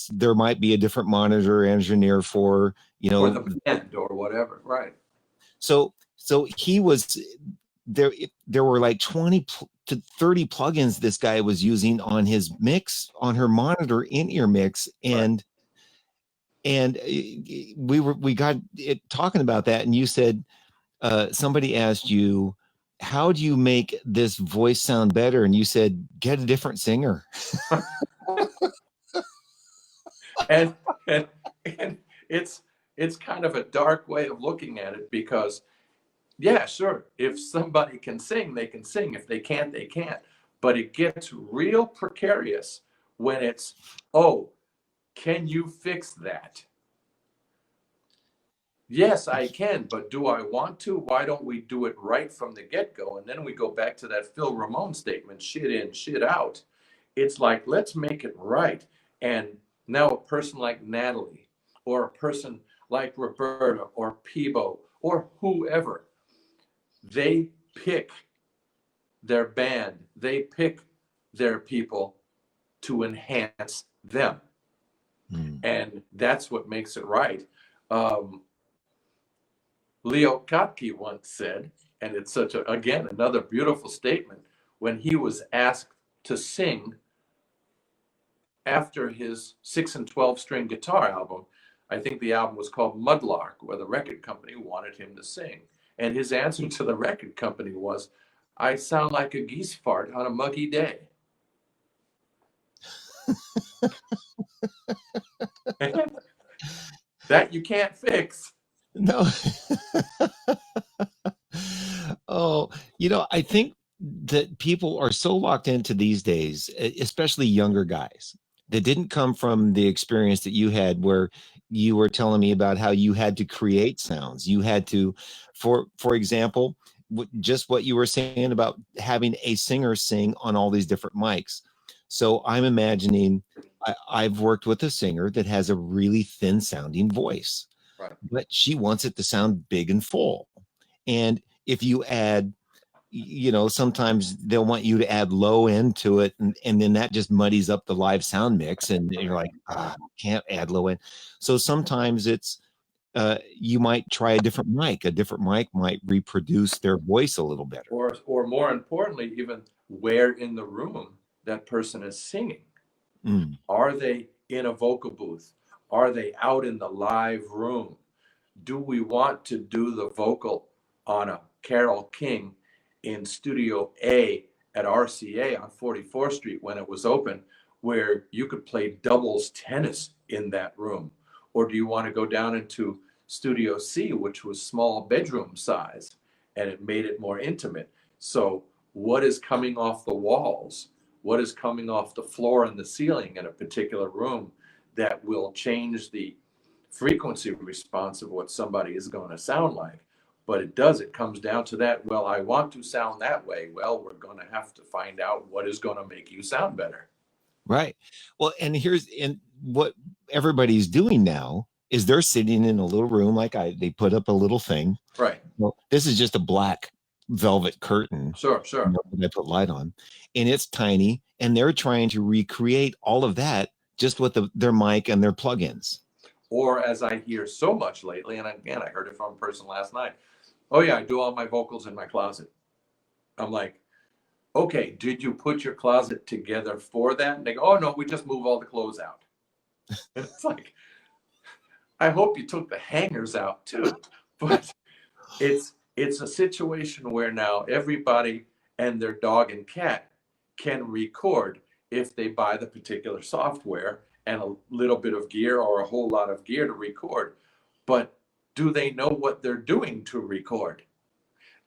[SPEAKER 1] there might be a different monitor engineer for,
[SPEAKER 2] Or the band or whatever. Right.
[SPEAKER 1] so he was there. There were like 20 to 30 plugins this guy was using on his mix, on her monitor in-ear mix.
[SPEAKER 2] Right.
[SPEAKER 1] And we got it talking about that, and you said somebody asked you, how do you make this voice sound better? And you said, get a different singer.
[SPEAKER 2] and, and and it's kind of a dark way of looking at it because, yeah, sure, if somebody can sing, they can sing. If they can't, they can't. But it gets real precarious when it's, oh, can you fix that? Yes, I can, but do I want to? Why don't we do it right from the get-go? And then we go back to that Phil Ramone statement, shit in, shit out. It's like, let's make it right. And now a person like Natalie, or a person like Roberta or Peebo or whoever, they pick their band, they pick their people to enhance them. And that's what makes it right. Um, Leo Kottke once said, and it's such a, again, another beautiful statement, when he was asked to sing after his 6 and 12 string guitar album. I think the album was called Mudlark, where the record company wanted him to sing. And his answer to the record company was, I sound like a geese fart on a muggy day. That you can't fix.
[SPEAKER 1] No. Oh, I think that people are so locked into these days, especially younger guys that didn't come from the experience that you had where you were telling me about how you had to create sounds. You had to, for example, just what you were saying about having a singer sing on all these different mics. So I'm imagining I've worked with a singer that has a really thin sounding voice,
[SPEAKER 2] Right.
[SPEAKER 1] but she wants it to sound big and full. And if you add, sometimes they'll want you to add low end to it, and then that just muddies up the live sound mix, and you're like, can't add low end. So sometimes it's you might try a different mic. A different mic might reproduce their voice a little better.
[SPEAKER 2] Or more importantly, even where in the room that person is singing.
[SPEAKER 1] Mm.
[SPEAKER 2] Are they in a vocal booth? Are they out in the live room? Do we want to do the vocal on a Carole King in Studio A at RCA on 44th Street when it was open, where you could play doubles tennis in that room? Or do you want to go down into Studio C, which was small bedroom size, and it made it more intimate? So what is coming off the walls? What is coming off the floor and the ceiling in a particular room that will change the frequency response of what somebody is going to sound like? But it comes down to that. Well, I want to sound that way. Well, we're going to have to find out what is going to make you sound better.
[SPEAKER 1] Right. Well, and what everybody's doing now is they're sitting in a little room, like they put up a little thing.
[SPEAKER 2] Right.
[SPEAKER 1] Well, this is just a black velvet curtain.
[SPEAKER 2] Sure.
[SPEAKER 1] That I put light on, and it's tiny, and they're trying to recreate all of that just with their mic and their plugins.
[SPEAKER 2] Or as I hear so much lately, and again, I heard it from a person last night. Oh yeah, I do all my vocals in my closet. I'm like, okay, did you put your closet together for that? And they go, oh no, we just move all the clothes out. And it's like, I hope you took the hangers out too. But it's a situation where now everybody and their dog and cat can record if they buy the particular software and a little bit of gear or a whole lot of gear to record. But do they know what they're doing to record?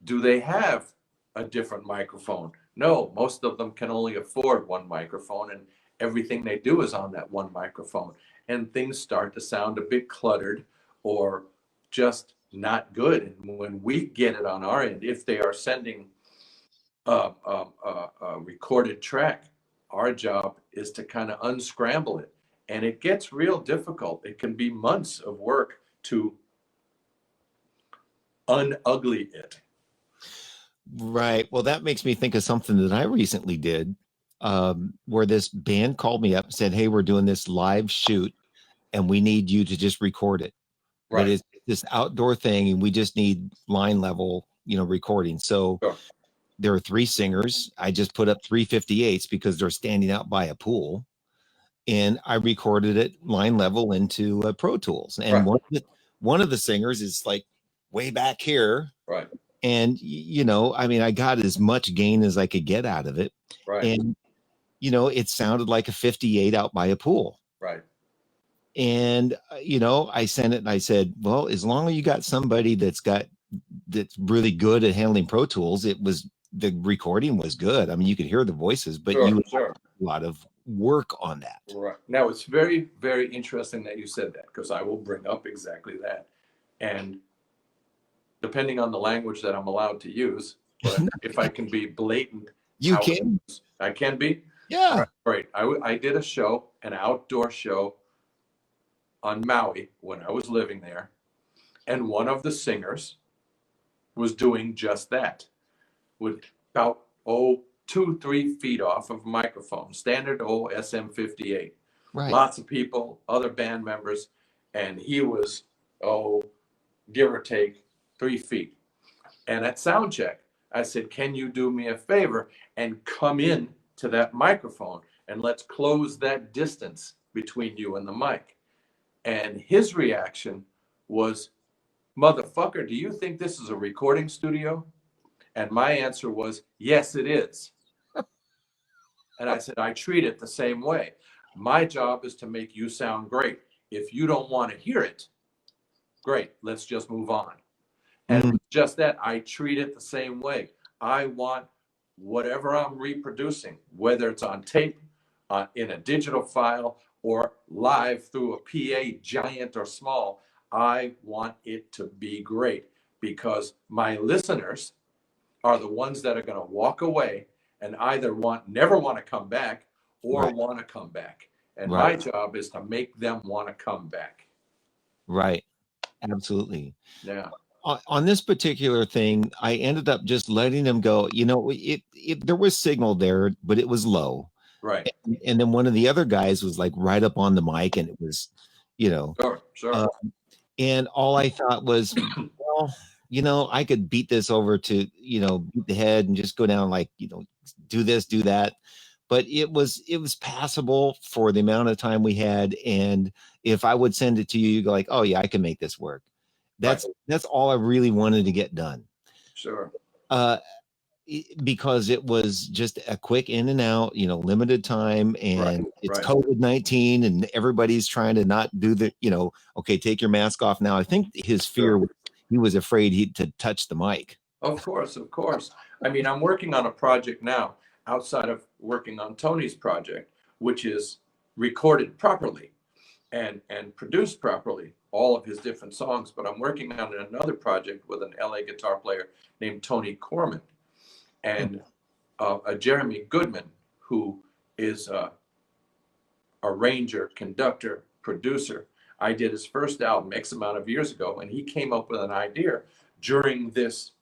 [SPEAKER 2] Do they have a different microphone? No, most of them can only afford one microphone, and everything they do is on that one microphone. And things start to sound a bit cluttered or just not good. And when we get it on our end, if they are sending a recorded track, our job is to kind of unscramble it. And it gets real difficult. It can be months of work to unugly it.
[SPEAKER 1] Right. Well, that makes me think of something that I recently did, where this band called me up and said, hey, we're doing this live shoot and we need you to just record it.
[SPEAKER 2] Right.
[SPEAKER 1] But it's this outdoor thing and we just need line level, recording. So
[SPEAKER 2] Sure.
[SPEAKER 1] There are 3 singers. I just put up 358s because they're standing out by a pool. And I recorded it line level into Pro Tools. And
[SPEAKER 2] Right.
[SPEAKER 1] one of the singers is like way back here.
[SPEAKER 2] Right.
[SPEAKER 1] And, I got as much gain as I could get out of it.
[SPEAKER 2] Right.
[SPEAKER 1] And, it sounded like a 58 out by a pool.
[SPEAKER 2] Right.
[SPEAKER 1] And, I sent it and I said, well, as long as you got somebody that's really good at handling Pro Tools, the recording was good. I mean, you could hear the voices, but
[SPEAKER 2] Sure,
[SPEAKER 1] you had
[SPEAKER 2] sure.
[SPEAKER 1] a lot of work on that.
[SPEAKER 2] Right. Now, it's very, very interesting that you said that, because I will bring up exactly that. And depending on the language that I'm allowed to use, but if I can be blatant,
[SPEAKER 1] You can.
[SPEAKER 2] I can be.
[SPEAKER 1] Yeah.
[SPEAKER 2] All right. I did a show, an outdoor show on Maui when I was living there. And one of the singers was doing just that, with about 2-3 feet off of microphone, standard old SM58.
[SPEAKER 1] Right.
[SPEAKER 2] Lots of people, other band members, and he was, give or take 3 feet. And at sound check, I said, can you do me a favor and come in to that microphone and let's close that distance between you and the mic? And his reaction was, motherfucker, do you think this is a recording studio? And my answer was, yes, it is. And I said, I treat it the same way. My job is to make you sound great. If you don't want to hear it, great, let's just move on. And just that, I treat it the same way. I want whatever I'm reproducing, whether it's on tape, in a digital file, or live through a PA, giant or small, I want it to be great, because my listeners are the ones that are going to walk away and either never want to come back or
[SPEAKER 1] Right.
[SPEAKER 2] want to come back. And my
[SPEAKER 1] Right.
[SPEAKER 2] job is to make them want to come back.
[SPEAKER 1] Right. Absolutely.
[SPEAKER 2] Yeah.
[SPEAKER 1] On this particular thing, I ended up just letting them go. You know, there was signal there, but it was low.
[SPEAKER 2] Right.
[SPEAKER 1] And then one of the other guys was like right up on the mic, and it was, you know,
[SPEAKER 2] Sure. Sure.
[SPEAKER 1] uh, and all I thought was, well, you know, I could beat this over to, you know, beat the head and just go down like, you know, do this, do that. But it was passable for the amount of time we had. And if I would send it to you, you go like, oh yeah, I can make this work.
[SPEAKER 2] Right.
[SPEAKER 1] That's all I really wanted to get done.
[SPEAKER 2] Sure.
[SPEAKER 1] Uh, because it was just a quick in and out, you know, limited time,
[SPEAKER 2] Right.
[SPEAKER 1] and it's
[SPEAKER 2] Right.
[SPEAKER 1] COVID-19 and everybody's trying to not do the, you know, okay, take your mask off now. I think his fear
[SPEAKER 2] Sure.
[SPEAKER 1] was he was afraid to touch the mic.
[SPEAKER 2] Of course. Of course. I mean, I'm working on a project now outside of working on Tony's project, which is recorded properly and produced properly, all of his different songs. But I'm working on another project with an LA guitar player named Tony Corman and a Jeremy Goodman, who is a arranger, conductor, producer. I did his first album X amount of years ago, and he came up with an idea during this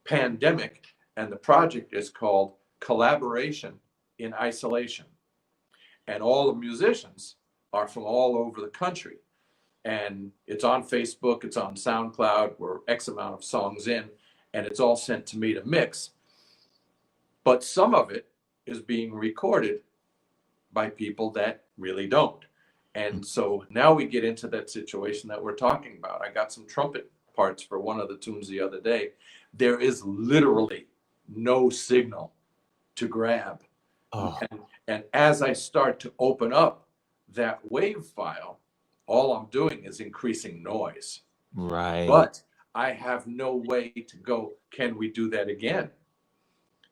[SPEAKER 2] pandemic, and the project is called Collaboration in Isolation. And all the musicians are from all over the country. And it's on Facebook, it's on SoundCloud, we're X amount of songs in, and it's all sent to me to mix. But some of it is being recorded by people that really don't. And so now we get into that situation that we're talking about. I got some trumpet parts for one of the tunes the other day. There is literally no signal to grab.
[SPEAKER 1] Oh,
[SPEAKER 2] And as I start to open up that wave file, all I'm doing is increasing noise.
[SPEAKER 1] right.
[SPEAKER 2] But I have no way to go, can we do that again?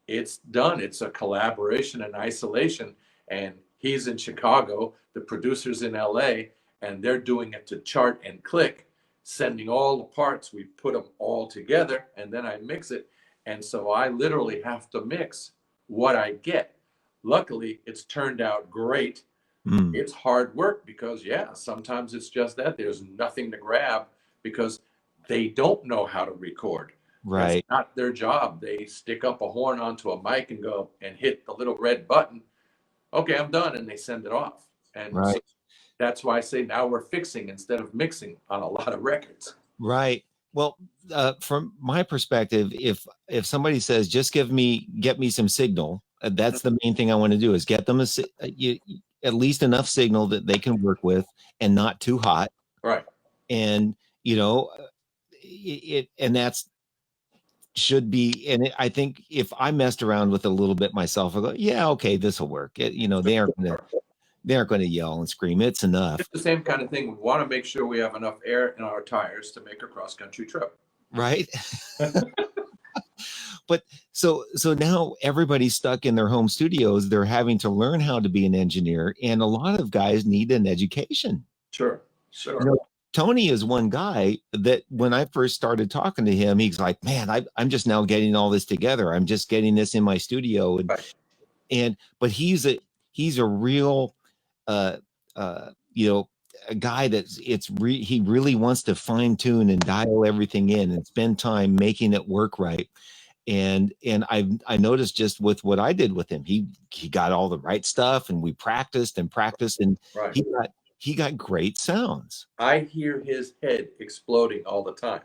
[SPEAKER 2] It's done. It's a collaboration and isolation. And he's in Chicago, the producer's in LA, and they're doing it to chart and click, sending all the parts. We put them all together, and then I mix it. And so I literally have to mix what I get. Luckily, it's turned out great.
[SPEAKER 1] Mm,
[SPEAKER 2] It's hard work because, yeah, sometimes it's just that there's nothing to grab because they don't know how to record. That's
[SPEAKER 1] right.
[SPEAKER 2] not their job. They stick up a horn onto a mic and go and hit the little red button. Okay, I'm done. And they send it off. And so
[SPEAKER 1] Right.
[SPEAKER 2] that's why I say now we're fixing instead of mixing on a lot of records.
[SPEAKER 1] Right. Well, from my perspective, if somebody says just get me some signal, that's the main thing I want to do is get them at least enough signal that they can work with and not too hot.
[SPEAKER 2] Right.
[SPEAKER 1] And you know, and that's should be. And I think if I messed around with it a little bit myself, I go, yeah, okay, this will work. You know, they aren't going to yell and scream. It's enough.
[SPEAKER 2] It's the same kind of thing. We want to make sure we have enough air in our tires to make a cross-country trip.
[SPEAKER 1] Right. But so now everybody's stuck in their home studios. They're having to learn how to be an engineer, and a lot of guys need an education.
[SPEAKER 2] Sure.
[SPEAKER 1] You
[SPEAKER 2] Sure.
[SPEAKER 1] know, Tony is one guy that when I first started talking to him, he's like, man, I'm just now getting all this together. I'm just getting this in my studio.
[SPEAKER 2] Right.
[SPEAKER 1] But he's a real, you know, a guy that's he really wants to fine tune and dial everything in and spend time making it work right. And I noticed just with what I did with him, he got all the right stuff, and we practiced and practiced, and
[SPEAKER 2] Right.
[SPEAKER 1] he got great sounds.
[SPEAKER 2] I hear his head exploding all the time.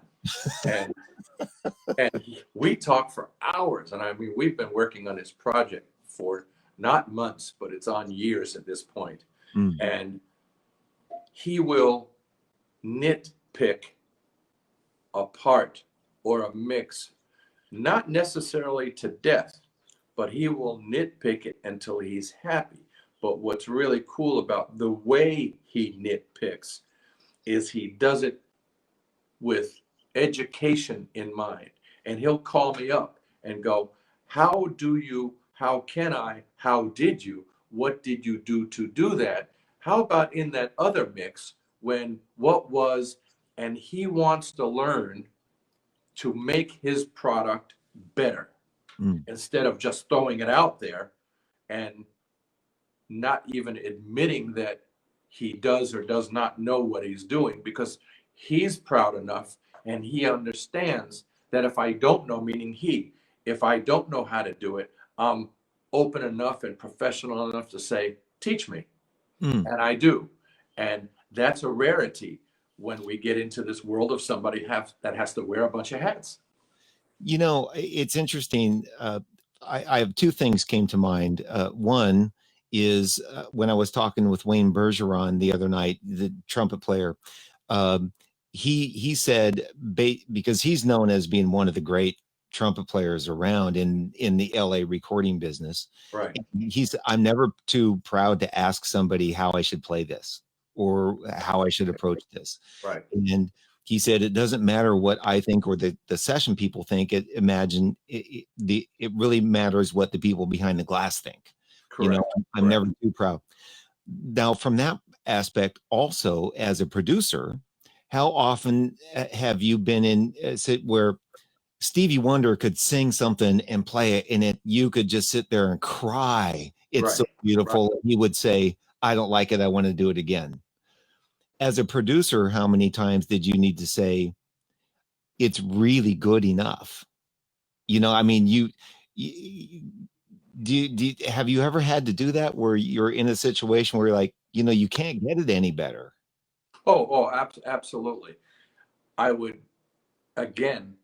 [SPEAKER 2] And we talk for hours. And I mean, we've been working on this project for not months, but it's on years at this point.
[SPEAKER 1] Mm.
[SPEAKER 2] And he will nitpick a part or a mix, not necessarily to death, but he will nitpick it until he's happy. But what's really cool about the way he nitpicks is he does it with education in mind. And he'll call me up and go, How can I, how did you, what did you do to do that? How about in that other mix when what was, and he wants to learn to make his product better
[SPEAKER 1] Mm.
[SPEAKER 2] instead of just throwing it out there and not even admitting that he does or does not know what he's doing, because he's proud enough and he understands that if I don't know, meaning he, if I don't know how to do it, I'm open enough and professional enough to say, teach me.
[SPEAKER 1] Mm.
[SPEAKER 2] And I do. And that's a rarity when we get into this world of somebody that has to wear a bunch of hats.
[SPEAKER 1] You know, it's interesting. I have two things came to mind. One is when I was talking with Wayne Bergeron the other night, the trumpet player. Um, he said because he's known as being one of the great trumpet players around in the LA recording business.
[SPEAKER 2] Right.
[SPEAKER 1] I'm never too proud to ask somebody how I should play this or how I should approach this.
[SPEAKER 2] Right.
[SPEAKER 1] And he said it doesn't matter what I think or the session people think. It really matters what the people behind the glass think.
[SPEAKER 2] Correct.
[SPEAKER 1] You know, I'm
[SPEAKER 2] Correct.
[SPEAKER 1] never too proud. Now, from that aspect, also as a producer, how often have you been in where Stevie Wonder could sing something and play it, and you could just sit there and cry? It's
[SPEAKER 2] Right.
[SPEAKER 1] so beautiful. Right. He would say, "I don't like it. I want to do it again." As a producer, how many times did you need to say, it's really good enough? You know, I mean, have you ever had to do that where you're in a situation where you're like, you can't get it any better?
[SPEAKER 2] Absolutely. I would, again,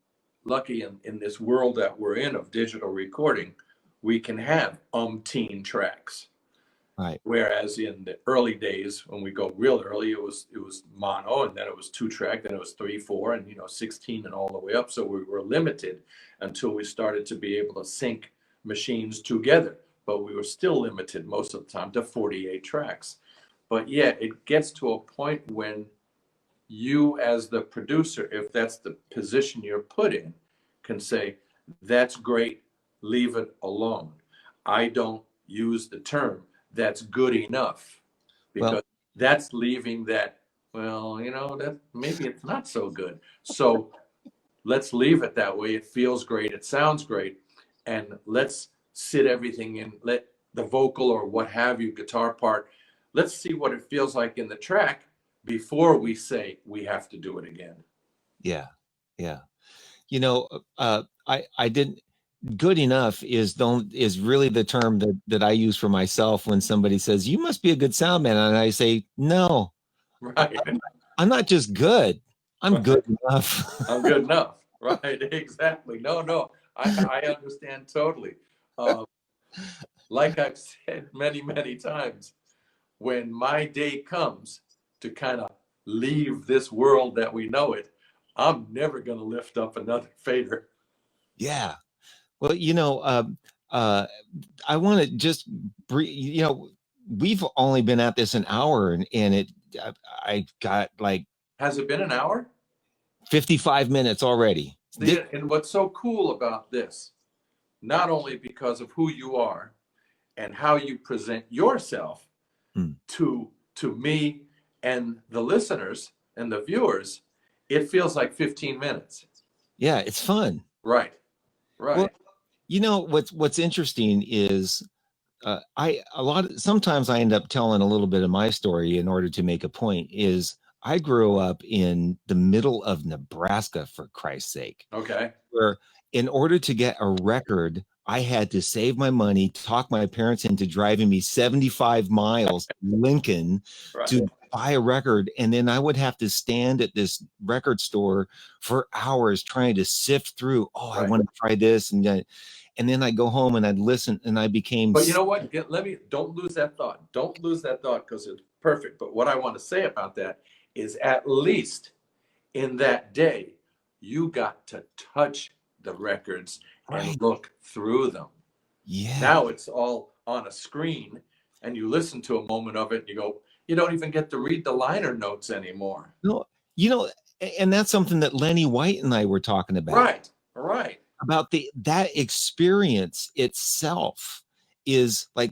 [SPEAKER 2] lucky in this world that we're in of digital recording, we can have umpteen tracks.
[SPEAKER 1] Right.
[SPEAKER 2] Whereas in the early days, when we go real early, it was mono, and then it was 2-track, then it was 3/4, and 16 and all the way up. So we were limited until we started to be able to sync machines together. But we were still limited most of the time to 48 tracks. But yeah, it gets to a point when you, as the producer, if that's the position you're put in, can say, that's great, leave it alone. I don't use the term that's good enough, because that's leaving that, that maybe it's not so good. So let's leave it that way. It feels great, it sounds great, and let's sit everything in, let the vocal or what have you, guitar part, let's see what it feels like in the track before we say we have to do it again.
[SPEAKER 1] Yeah. Yeah. I didn't, good enough is really the term that I use for myself when somebody says, you must be a good sound man. And I say, no,
[SPEAKER 2] right.
[SPEAKER 1] I'm not just good. I'm
[SPEAKER 2] right.
[SPEAKER 1] good enough.
[SPEAKER 2] I'm good enough. Right. Exactly. No, I understand totally. Like I've said many, many times, when my day comes to kind of leave this world that we know it, I'm never going to lift up another fader.
[SPEAKER 1] Yeah. Well, I want to just, we've only been at this an hour, and I got like.
[SPEAKER 2] Has it been an hour?
[SPEAKER 1] 55 minutes already.
[SPEAKER 2] And what's so cool about this, not only because of who you are and how you present yourself to me and the listeners and the viewers, it feels like 15 minutes.
[SPEAKER 1] Yeah, it's fun.
[SPEAKER 2] Right.
[SPEAKER 1] Well, what's interesting is sometimes I end up telling a little bit of my story in order to make a point. Is I grew up in the middle of Nebraska, for Christ's sake.
[SPEAKER 2] Okay.
[SPEAKER 1] Where in order to get a record, I had to save my money, talk my parents into driving me 75 miles to Lincoln to buy a record. And then I would have to stand at this record store for hours trying to sift through, I want to try this. And then I'd go home and I'd listen, and I became.
[SPEAKER 2] But you know what? Don't lose that thought. Don't lose that thought, because it's perfect. But what I want to say about that is, at least in that day, you got to touch the records and look through them.
[SPEAKER 1] Yeah.
[SPEAKER 2] Now it's all on a screen, and you listen to a moment of it and you go, you don't even get to read the liner notes anymore.
[SPEAKER 1] No, and that's something that Lenny White and I were talking about.
[SPEAKER 2] Right.
[SPEAKER 1] about that experience itself is like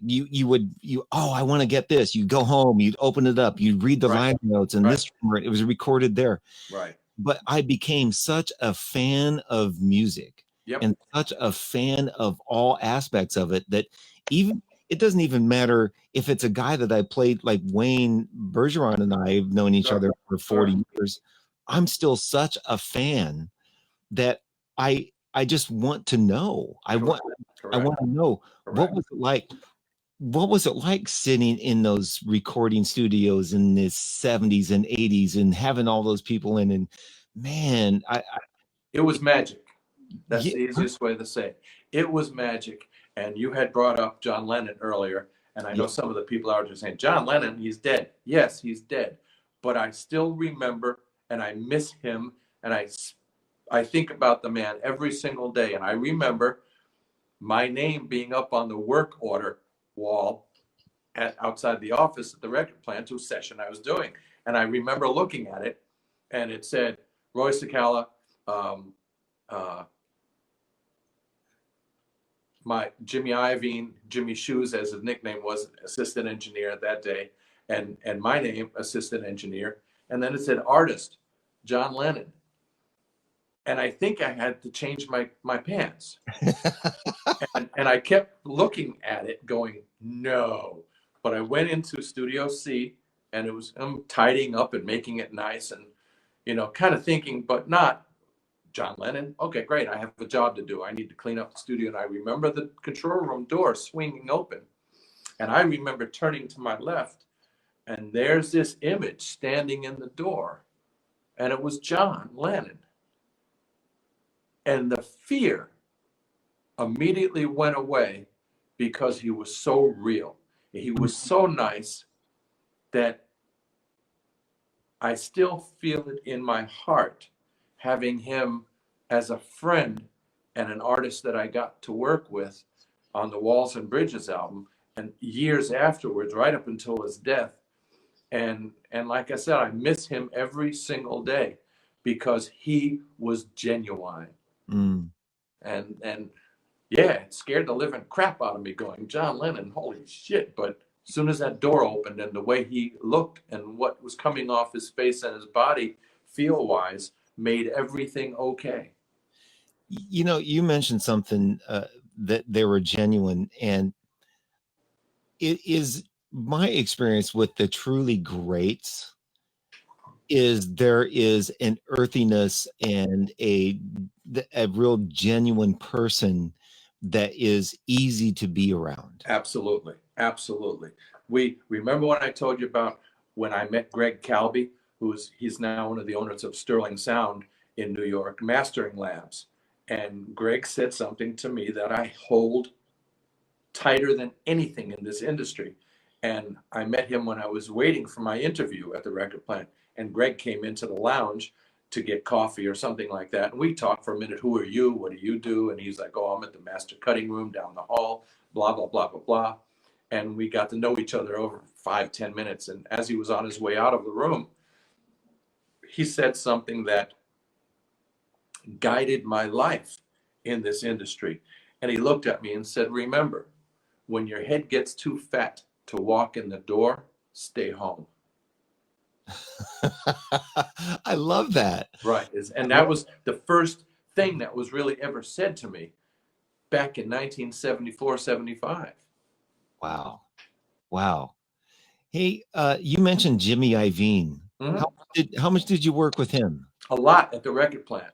[SPEAKER 1] oh, I want to get this. You go home, you'd open it up, you'd read the
[SPEAKER 2] Right.
[SPEAKER 1] line notes, and
[SPEAKER 2] Right.
[SPEAKER 1] this it was recorded there.
[SPEAKER 2] Right.
[SPEAKER 1] But I became such a fan of music
[SPEAKER 2] Yep.
[SPEAKER 1] and such a fan of all aspects of it that even it doesn't even matter if it's a guy that I played, like Wayne Bergeron and I have known each
[SPEAKER 2] Sure.
[SPEAKER 1] other for 40 years. I'm still such a fan that I just want to know. I want to know what was it like. What was it like sitting in those recording studios in the 70s and 80s and having all those people in? And man,
[SPEAKER 2] it was magic. That's
[SPEAKER 1] yeah,
[SPEAKER 2] the easiest way to say it. It was magic. And you had brought up John Lennon earlier, and I know
[SPEAKER 1] yeah.
[SPEAKER 2] some of the people out there saying, John Lennon, he's dead. Yes, he's dead. But I still remember, and I miss him, and I think about the man every single day. And I remember my name being up on the work order wall outside the office at the record plant to a session I was doing. And I remember looking at it, and it said, Roy Cicala, uh, my Jimmy Iovine, Jimmy Shoes, as his nickname was, assistant engineer that day, and my name, assistant engineer, and then it said artist, John Lennon, and I think I had to change my pants, and I kept looking at it, going no, but I went into Studio C, and I'm tidying up and making it nice, and kind of thinking, but not John Lennon. Okay, great. I have a job to do. I need to clean up the studio. And I remember the control room door swinging open. And I remember turning to my left, and there's this image standing in the door. And it was John Lennon. And the fear immediately went away because he was so real. He was so nice that I still feel it in my heart having him as a friend and an artist that I got to work with on the Walls and Bridges album, and years afterwards, right up until his death. And like I said, I miss him every single day because he was genuine.
[SPEAKER 1] Mm.
[SPEAKER 2] And yeah, it scared the living crap out of me going, John Lennon, holy shit. But as soon as that door opened and the way he looked and what was coming off his face and his body feel wise made everything okay.
[SPEAKER 1] You mentioned something that they were genuine, and it is my experience with the truly greats is there is an earthiness and a real genuine person that is easy to be around.
[SPEAKER 2] Absolutely. Absolutely. We remember when I told you about when I met Greg Calby, he's now one of the owners of Sterling Sound in New York, Mastering Labs. And Greg said something to me that I hold tighter than anything in this industry. And I met him when I was waiting for my interview at the record plant. And Greg came into the lounge to get coffee or something like that. And we talked for a minute. Who are you? What do you do? And he's like, oh, I'm at the master cutting room down the hall, blah, blah, blah, blah, blah. And we got to know each other over 5-10 minutes. And as he was on his way out of the room, he said something that guided my life in this industry. And he looked at me and said, remember, when your head gets too fat to walk in the door, stay home.
[SPEAKER 1] I love that.
[SPEAKER 2] Right. And that was the first thing that was really ever said to me back in 1974, 75.
[SPEAKER 1] Wow. Wow. Hey, you mentioned Jimmy Iovine.
[SPEAKER 2] Mm-hmm.
[SPEAKER 1] How much did you work with him?
[SPEAKER 2] A lot at the record plant.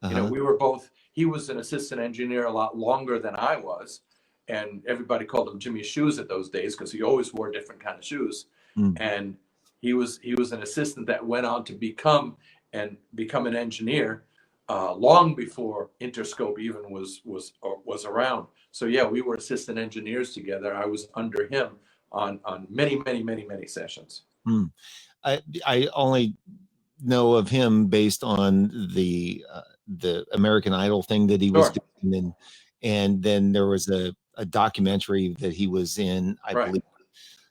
[SPEAKER 1] Uh-huh.
[SPEAKER 2] We were both, he was an assistant engineer a lot longer than I was. And everybody called him Jimmy Shoes at those days because he always wore different kind of shoes.
[SPEAKER 1] Mm.
[SPEAKER 2] And he was an assistant that went on to become an engineer long before Interscope even was around. So yeah, we were assistant engineers together. I was under him on many, many, many, many sessions.
[SPEAKER 1] Mm. I only know of him based on the American Idol thing that he was doing, and then there was a documentary that he was in, I believe.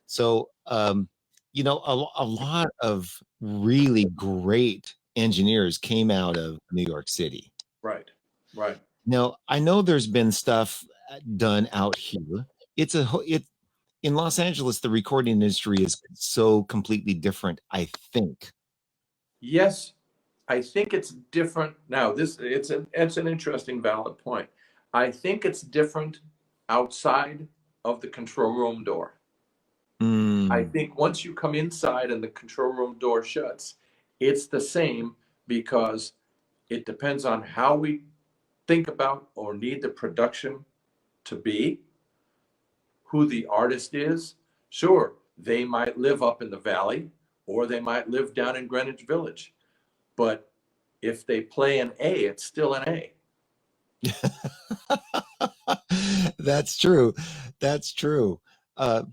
[SPEAKER 1] So a lot of really great engineers came out of New York City.
[SPEAKER 2] Right.
[SPEAKER 1] Now, I know there's been stuff done out here. It in Los Angeles, the recording industry is so completely different, I think.
[SPEAKER 2] Yes, I think it's different. Now, it's an interesting, valid point. I think it's different outside of the control room door. I
[SPEAKER 1] Mm.
[SPEAKER 2] think once you come inside and the control room door shuts, it's the same because it depends on how we think about or need the production to be, who the artist is. Sure, they might live up in the valley or they might live down in Greenwich Village. But if they play an A, it's still an A.
[SPEAKER 1] That's true. That's true. Uh,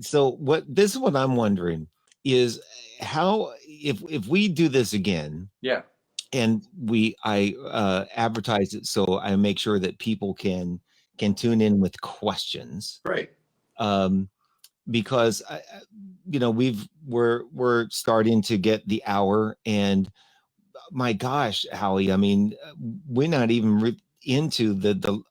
[SPEAKER 1] so this is what I'm wondering is how if we do this again
[SPEAKER 2] Yeah,
[SPEAKER 1] and I advertise it so I make sure that people can tune in with questions.
[SPEAKER 2] great.
[SPEAKER 1] Um, because we're starting to get the hour, and my gosh, Howie, I mean, we're not even into the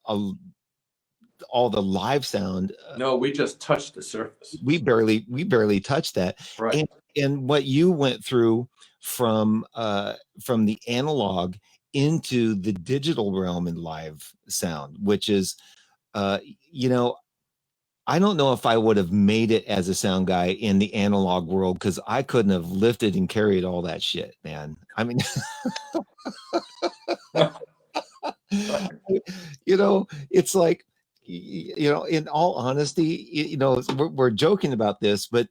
[SPEAKER 1] all the live sound.
[SPEAKER 2] No, we just touched the surface.
[SPEAKER 1] We barely touched that.
[SPEAKER 2] Right.
[SPEAKER 1] And what you went through from the analog into the digital realm in live sound, which is uh you know I don't know if I would have made it as a sound guy in the analog world, because I couldn't have lifted and carried all that shit, man. I mean, it's like, in all honesty, we're joking about this, but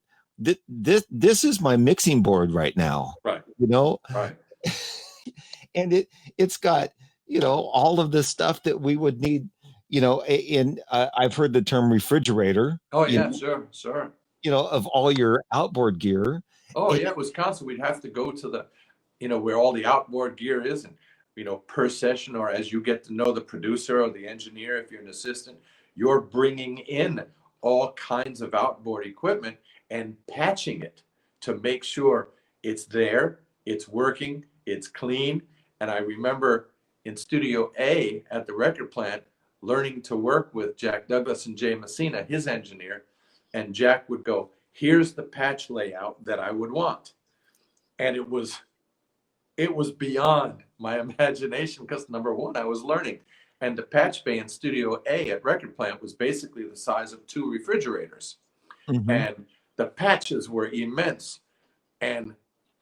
[SPEAKER 1] this is my mixing board right now,
[SPEAKER 2] Right.
[SPEAKER 1] you know,
[SPEAKER 2] Right.
[SPEAKER 1] and it's got, all of the stuff that we would need, I've heard the term refrigerator,
[SPEAKER 2] Oh, yeah, sure, sure.
[SPEAKER 1] of all your outboard gear.
[SPEAKER 2] Oh,
[SPEAKER 1] And
[SPEAKER 2] yeah, Wisconsin, we'd have to go to where all the outboard gear is, and, per session, or as you get to know the producer or the engineer, if you're an assistant, you're bringing in all kinds of outboard equipment and patching it to make sure it's there, it's working, it's clean. And I remember in Studio A at the record plant, learning to work with Jack Douglas and Jay Messina, his engineer, and Jack would go, here's the patch layout that I would want. And it was beyond my imagination because, number one, I was learning. And the patch bay in Studio A at Record Plant was basically the size of two refrigerators.
[SPEAKER 1] Mhm.
[SPEAKER 2] And the patches were immense. And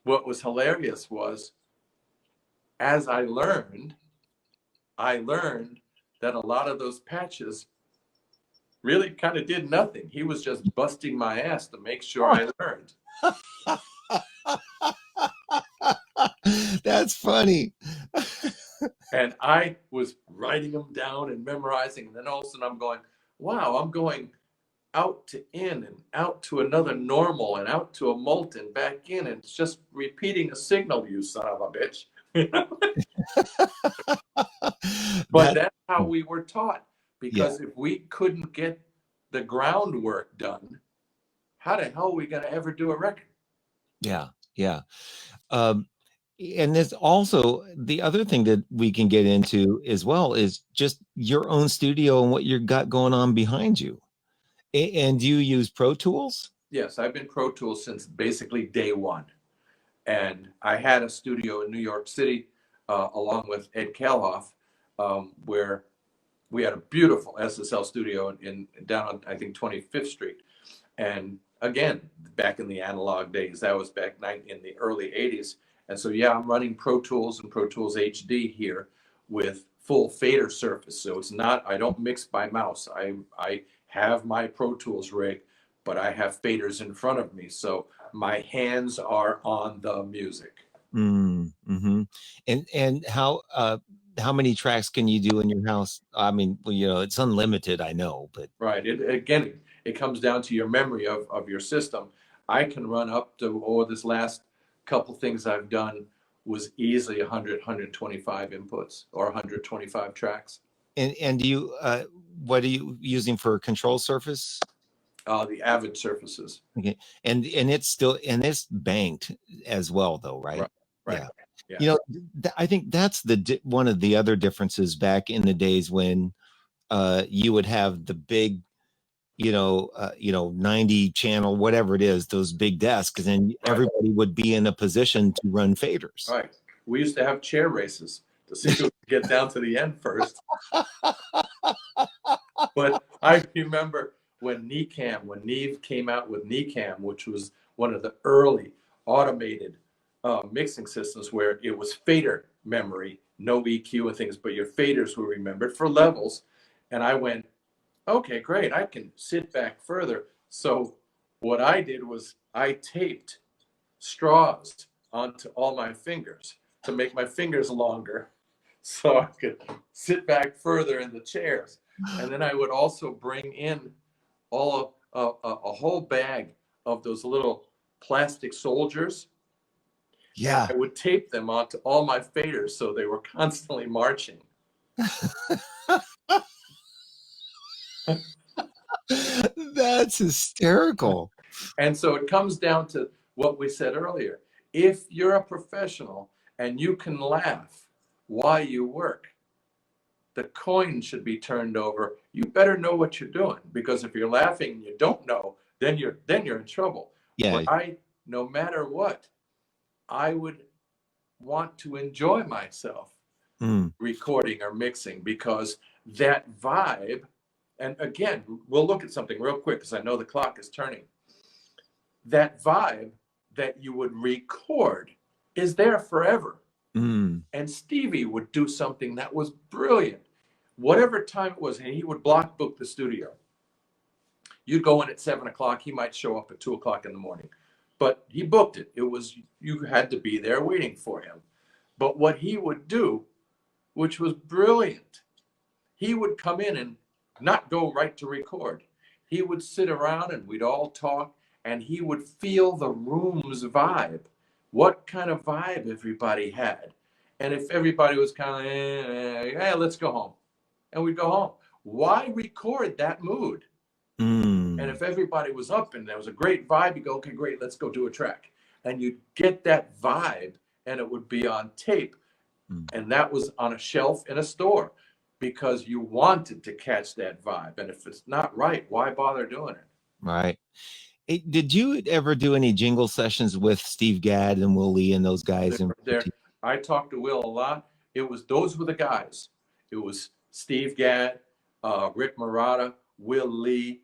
[SPEAKER 2] what was hilarious was, as I learned that a lot of those patches really kind of did nothing. He was just busting my ass to make sure I learned.
[SPEAKER 1] That's funny.
[SPEAKER 2] And I was writing them down and memorizing. And then all of a sudden I'm going, wow, I'm going out to in and out to another normal and out to a molten back in. And it's just repeating a signal, you son of a bitch. But
[SPEAKER 1] That
[SPEAKER 2] that's how we were taught.
[SPEAKER 1] Yeah,
[SPEAKER 2] Because if we couldn't get the groundwork done, how the hell are we going to ever do a record?
[SPEAKER 1] yeah, yeah. Um, and there's also the other thing that we can get into as well is just your own studio and what you got going on behind you. And do you use Pro Tools?
[SPEAKER 2] Yes, I've been Pro Tools since basically day one. And I had a studio in New York City, along with Ed Kalhoff, where we had a beautiful SSL studio down on, I think, 25th Street. And again, back in the analog days, that was back in the early 80s. And so, yeah, I'm running Pro Tools and Pro Tools HD here with full fader surface. So it's not, I don't mix by mouse. I have my Pro Tools rig, but I have faders in front of me. So my hands are on the music.
[SPEAKER 1] Mm-hmm. And how many tracks can you do in your house? I mean, well, it's unlimited, I know, but
[SPEAKER 2] Right. It comes down to your memory of your system. I can run up to, this last couple things I've done was easily 100, 125 inputs or 125 tracks.
[SPEAKER 1] and do you what are you using for control surface?
[SPEAKER 2] The Avid surfaces.
[SPEAKER 1] Okay. And it's still, and it's banked as well though, right?
[SPEAKER 2] Right. Right.
[SPEAKER 1] Yeah. You know, I think that's one of the other differences back in the days when you would have the big, 90 channel, whatever it is, those big desks, and everybody would be in a position to run faders.
[SPEAKER 2] Right. We used to have chair races to see who could get down to the end first. But I remember when Neve came out with NECAM, which was one of the early automated mixing systems where it was fader memory, no EQ and things, but your faders were remembered for levels. And I went, okay, great, I can sit back further. So what I did was I taped straws onto all my fingers to make my fingers longer so I could sit back further in the chairs. And then I would also bring in all of a whole bag of those little plastic soldiers.
[SPEAKER 1] Yeah.
[SPEAKER 2] I would tape them onto all my faders so they were constantly marching.
[SPEAKER 1] That's hysterical.
[SPEAKER 2] And so it comes down to what we said earlier. If you're a professional and you can laugh while you work, the coin should be turned over. You better know what you're doing, because if you're laughing and you don't know, then you're in trouble.
[SPEAKER 1] Yeah.
[SPEAKER 2] But no matter what, I would want to enjoy myself recording or mixing, because that vibe, and again, we'll look at something real quick because I know the clock is turning. That vibe that you would record is there forever. And Stevie would do something that was brilliant. Whatever time it was, and he would block book the studio. You'd go in at 7 o'clock. He might show up at 2 o'clock in the morning. But he booked it. You had to be there waiting for him. But what he would do, which was brilliant, he would come in and not go right to record. He would sit around and we'd all talk, and he would feel the room's vibe, what kind of vibe everybody had. And if everybody was kind of, let's go home. And we'd go home. Why record that mood? And if everybody was up and there was a great vibe, you go, okay, great, let's go do a track. And you'd get that vibe, and it would be on tape. And that was on a shelf in a store, because you wanted to catch that vibe. And if it's not right, why bother doing it?
[SPEAKER 1] Right. Hey, did you ever do any jingle sessions with Steve Gadd and Will Lee and those guys?
[SPEAKER 2] I talked to Will a lot. Those were the guys. It was Steve Gadd, Rick Marotta, Will Lee,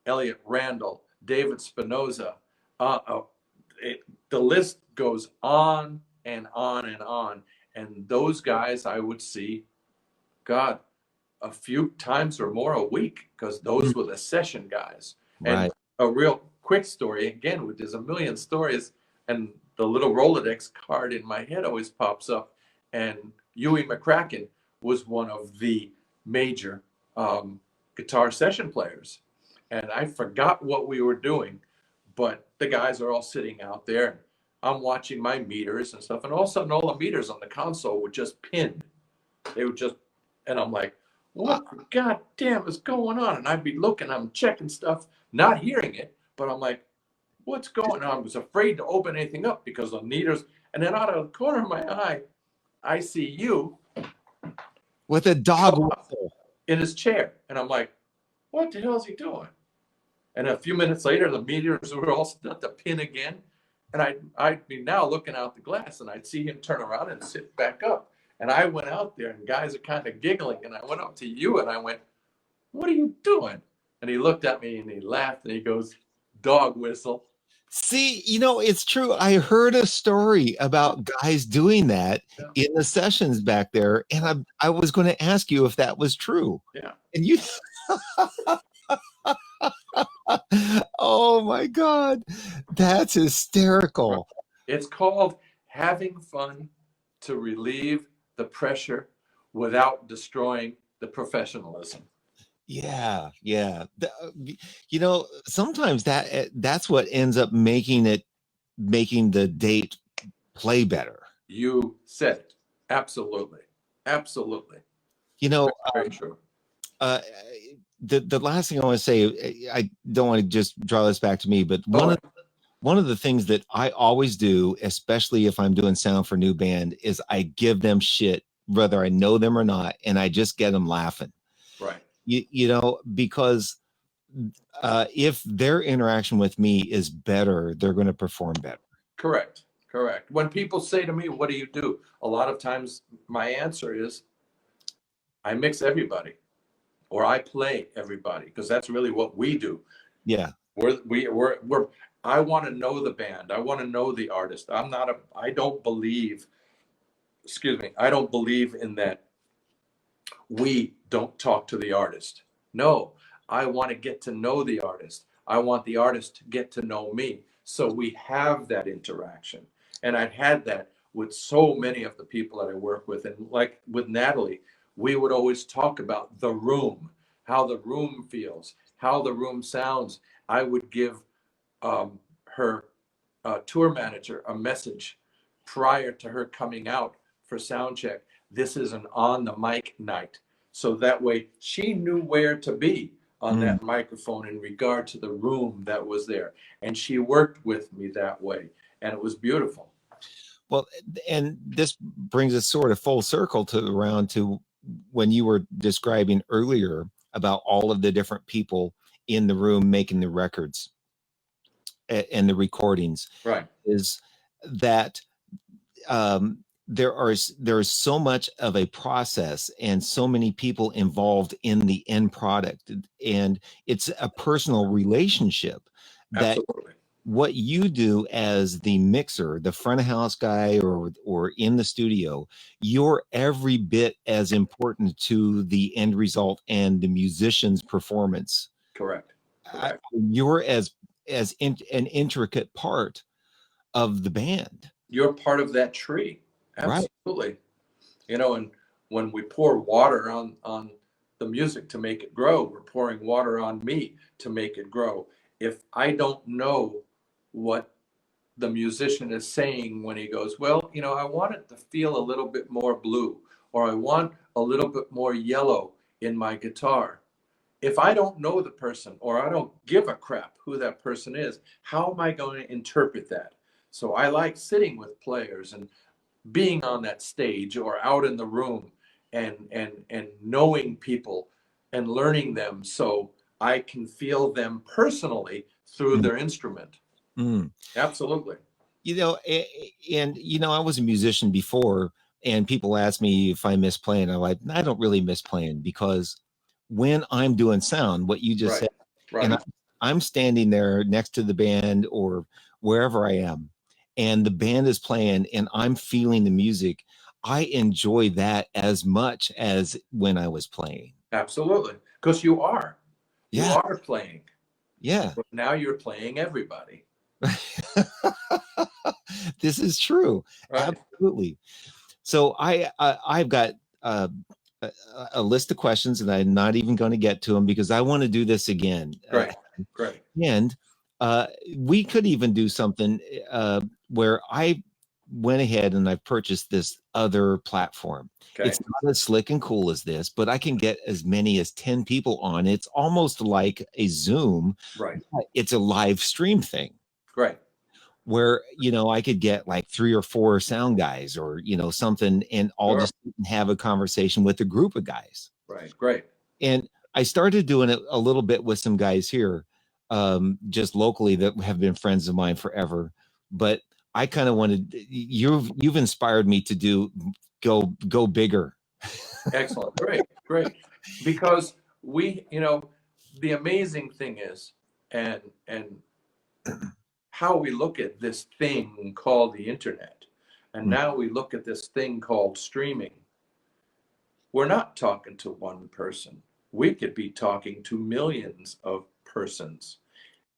[SPEAKER 2] Elliot Randall, David Spinoza. The list goes on and on and on. And those guys I would see, God, a few times or more a week, because those were the session guys.
[SPEAKER 1] Right.
[SPEAKER 2] And a real quick story, again, there's a million stories, and the little Rolodex card in my head always pops up. And Huey McCracken was one of the major guitar session players. And I forgot what we were doing, but the guys are all sitting out there, and I'm watching my meters and stuff. And all of a sudden, all the meters on the console were just pinned. They were just, and I'm like, what God damn is going on? And I'd be looking, I'm checking stuff, not hearing it, but I'm like, what's going on? I was afraid to open anything up because the meters, and then out of the corner of my eye, I see you
[SPEAKER 1] with a dog whistle
[SPEAKER 2] in his chair. And I'm like, what the hell is he doing? And a few minutes later, the meters were all set to pin again. And I'd be now looking out the glass, and I'd see him turn around and sit back up. And I went out there, and guys are kind of giggling. And I went up to you, and I went, what are you doing? And he looked at me, and he laughed, and he goes, dog whistle.
[SPEAKER 1] See, it's true. I heard a story about guys doing that in the sessions back there, and I was going to ask you if that was true.
[SPEAKER 2] Yeah.
[SPEAKER 1] And you... Oh my God, that's hysterical.
[SPEAKER 2] It's called having fun to relieve the pressure without destroying the professionalism.
[SPEAKER 1] Yeah. Sometimes that's what ends up making the date play better.
[SPEAKER 2] You said it. Absolutely. Very true.
[SPEAKER 1] The last thing I want to say, I don't want to just draw this back to me, but one of the things that I always do, especially if I'm doing sound for new band, is I give them shit, whether I know them or not, and I just get them laughing.
[SPEAKER 2] Right.
[SPEAKER 1] You know, because if their interaction with me is better, they're going to perform better.
[SPEAKER 2] Correct. Correct. When people say to me, "What do you do?" A lot of times my answer is, I mix everybody, or I play everybody, because that's really what we do.
[SPEAKER 1] Yeah.
[SPEAKER 2] We're I want to know the band. I want to know the artist. I don't believe, excuse me, I don't believe in that we don't talk to the artist. No, I want to get to know the artist. I want the artist to get to know me. So we have that interaction. And I've had that with so many of the people that I work with. And like with Natalie, we would always talk about the room, how the room feels, how the room sounds. I would give her tour manager a message prior to her coming out for sound check. This is an on the mic night. So that way she knew where to be on that microphone in regard to the room that was there. And she worked with me that way. And it was beautiful.
[SPEAKER 1] Well, and this brings us sort of full circle to around to when you were describing earlier about all of the different people in the room making the records and the recordings.
[SPEAKER 2] Right.
[SPEAKER 1] Is that there's so much of a process and so many people involved in the end product, and it's a personal relationship that
[SPEAKER 2] Absolutely.
[SPEAKER 1] what you do as the mixer, the front of house guy, or in the studio, you're every bit as important to the end result and the musician's performance.
[SPEAKER 2] Correct. Correct.
[SPEAKER 1] You're an intricate part of the band.
[SPEAKER 2] You're part of that tree.
[SPEAKER 1] Right.
[SPEAKER 2] Absolutely. You know, and when we pour water on the music to make it grow, we're pouring water on me to make it grow. If I don't know what the musician is saying when he goes, well, you know, I want it to feel a little bit more blue, or I want a little bit more yellow in my guitar. If I don't know the person, or I don't give a crap who that person is, how am I going to interpret that? So I like sitting with players and being on that stage or out in the room and knowing people and learning them, so I can feel them personally through their instrument.
[SPEAKER 1] Mm.
[SPEAKER 2] Absolutely.
[SPEAKER 1] You know, and you know, I was a musician before, and people ask me if I miss playing. I'm like, I don't really miss playing, because when I'm doing sound, what you just
[SPEAKER 2] Right.
[SPEAKER 1] said, and
[SPEAKER 2] Right.
[SPEAKER 1] I'm standing there next to the band or wherever I am, and the band is playing and I'm feeling the music, I enjoy that as much as when I was playing.
[SPEAKER 2] Absolutely. Because you are
[SPEAKER 1] Yeah.
[SPEAKER 2] playing.
[SPEAKER 1] Yeah.
[SPEAKER 2] But now you're playing everybody.
[SPEAKER 1] This is true.
[SPEAKER 2] Right.
[SPEAKER 1] Absolutely. So I've got a list of questions, and I'm not even going to get to them because I want to do this again.
[SPEAKER 2] Great. Great.
[SPEAKER 1] And we could even do something where I went ahead and I purchased this other platform.
[SPEAKER 2] Okay.
[SPEAKER 1] It's not as slick and cool as this, but I can get as many as 10 people on. It's almost like a Zoom.
[SPEAKER 2] Right.
[SPEAKER 1] It's a live stream thing
[SPEAKER 2] Great.
[SPEAKER 1] where, you know, I could get like 3 or 4 sound guys or, you know, something, and all
[SPEAKER 2] Sure.
[SPEAKER 1] just have a conversation with a group of guys.
[SPEAKER 2] Right. Great.
[SPEAKER 1] And I started doing it a little bit with some guys here, just locally, that have been friends of mine forever. But I kind of wanted, you've inspired me to go bigger.
[SPEAKER 2] Excellent. Great. Great. Because we, you know, the amazing thing is, and how we look at this thing called the internet, and now we look at this thing called streaming. We're not talking to one person. We could be talking to millions of persons.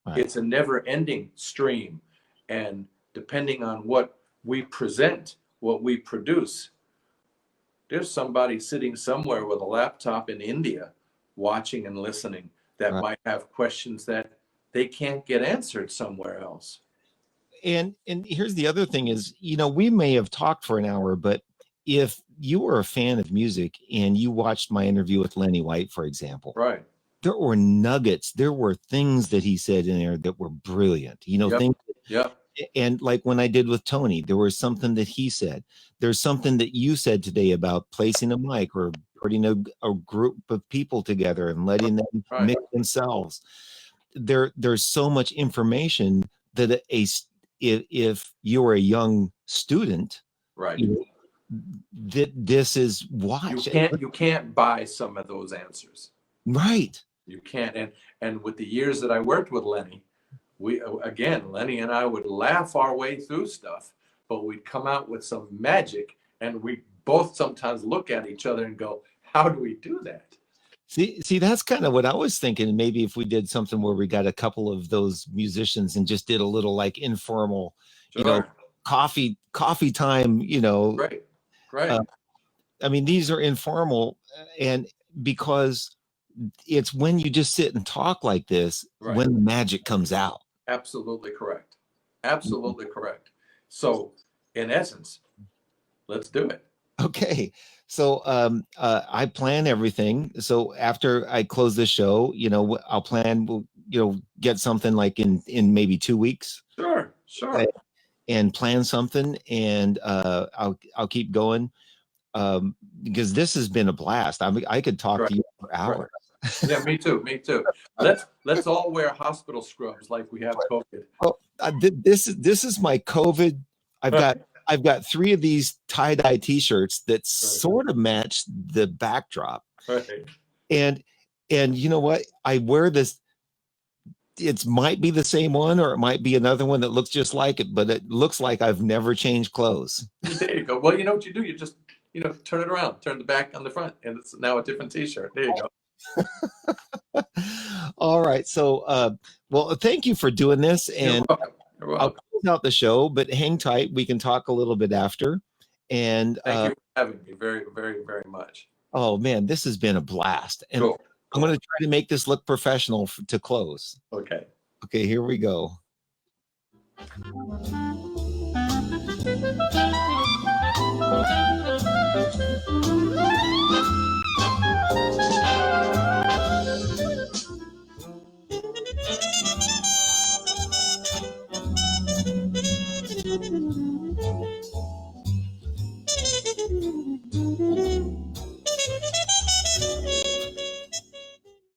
[SPEAKER 1] Right.
[SPEAKER 2] It's a never-ending stream, and depending on what we present, what we produce, there's somebody sitting somewhere with a laptop in India watching and listening that
[SPEAKER 1] Right.
[SPEAKER 2] might have questions that they can't get answered somewhere else.
[SPEAKER 1] And here's the other thing is, you know, we may have talked for an hour, but if you were a fan of music and you watched my interview with Lenny White, for example,
[SPEAKER 2] Right.
[SPEAKER 1] there were nuggets, there were things that he said in there that were brilliant, you know,
[SPEAKER 2] Yep.
[SPEAKER 1] things
[SPEAKER 2] Yeah.
[SPEAKER 1] And like when I did with Tony, there was something that he said. There's something that you said today about placing a mic or putting a group of people together and letting them
[SPEAKER 2] Right.
[SPEAKER 1] mix themselves. There's so much information that if you're a young student,
[SPEAKER 2] Right.
[SPEAKER 1] you know, this is watch.
[SPEAKER 2] You can't buy some of those answers.
[SPEAKER 1] Right.
[SPEAKER 2] You can't. And with the years that I worked with Lenny, Lenny and I would laugh our way through stuff, but we'd come out with some magic, and we both sometimes look at each other and go, "How do we do that?"
[SPEAKER 1] See, that's kind of what I was thinking. Maybe if we did something where we got a couple of those musicians and just did a little like informal,
[SPEAKER 2] Sure.
[SPEAKER 1] coffee time,
[SPEAKER 2] Right. Right.
[SPEAKER 1] I mean, these are informal, and because it's when you just sit and talk like this,
[SPEAKER 2] Right.
[SPEAKER 1] when the magic comes out.
[SPEAKER 2] Absolutely correct. Absolutely correct. So, in essence, let's do it.
[SPEAKER 1] Okay. So I plan everything. So after I close the show, I'll plan, get something like in maybe 2 weeks.
[SPEAKER 2] Sure. Sure.
[SPEAKER 1] And plan something, and I'll keep going, because this has been a blast. I could talk to you for hours.
[SPEAKER 2] Right. Yeah, me too. Me too. Let's all wear hospital scrubs like we have COVID.
[SPEAKER 1] Well, this is my COVID. I've got 3 of these tie-dye T-shirts that sort of match the backdrop.
[SPEAKER 2] Right.
[SPEAKER 1] And you know what? I wear this. It might be the same one, or it might be another one that looks just like it, but it looks like I've never changed clothes.
[SPEAKER 2] There you go. Well, you know what you do? You just, turn it around, turn the back on the front, and it's now a different T-shirt. There you go.
[SPEAKER 1] All right. So, well, thank you for doing this. And
[SPEAKER 2] You're welcome.
[SPEAKER 1] I'll close out the show, but hang tight. We can talk a little bit after. And
[SPEAKER 2] thank you for having me very, very, very much.
[SPEAKER 1] Oh man, this has been a blast. And
[SPEAKER 2] cool.
[SPEAKER 1] I'm going to try to make this look professional to close.
[SPEAKER 2] Okay.
[SPEAKER 1] Okay, here we go.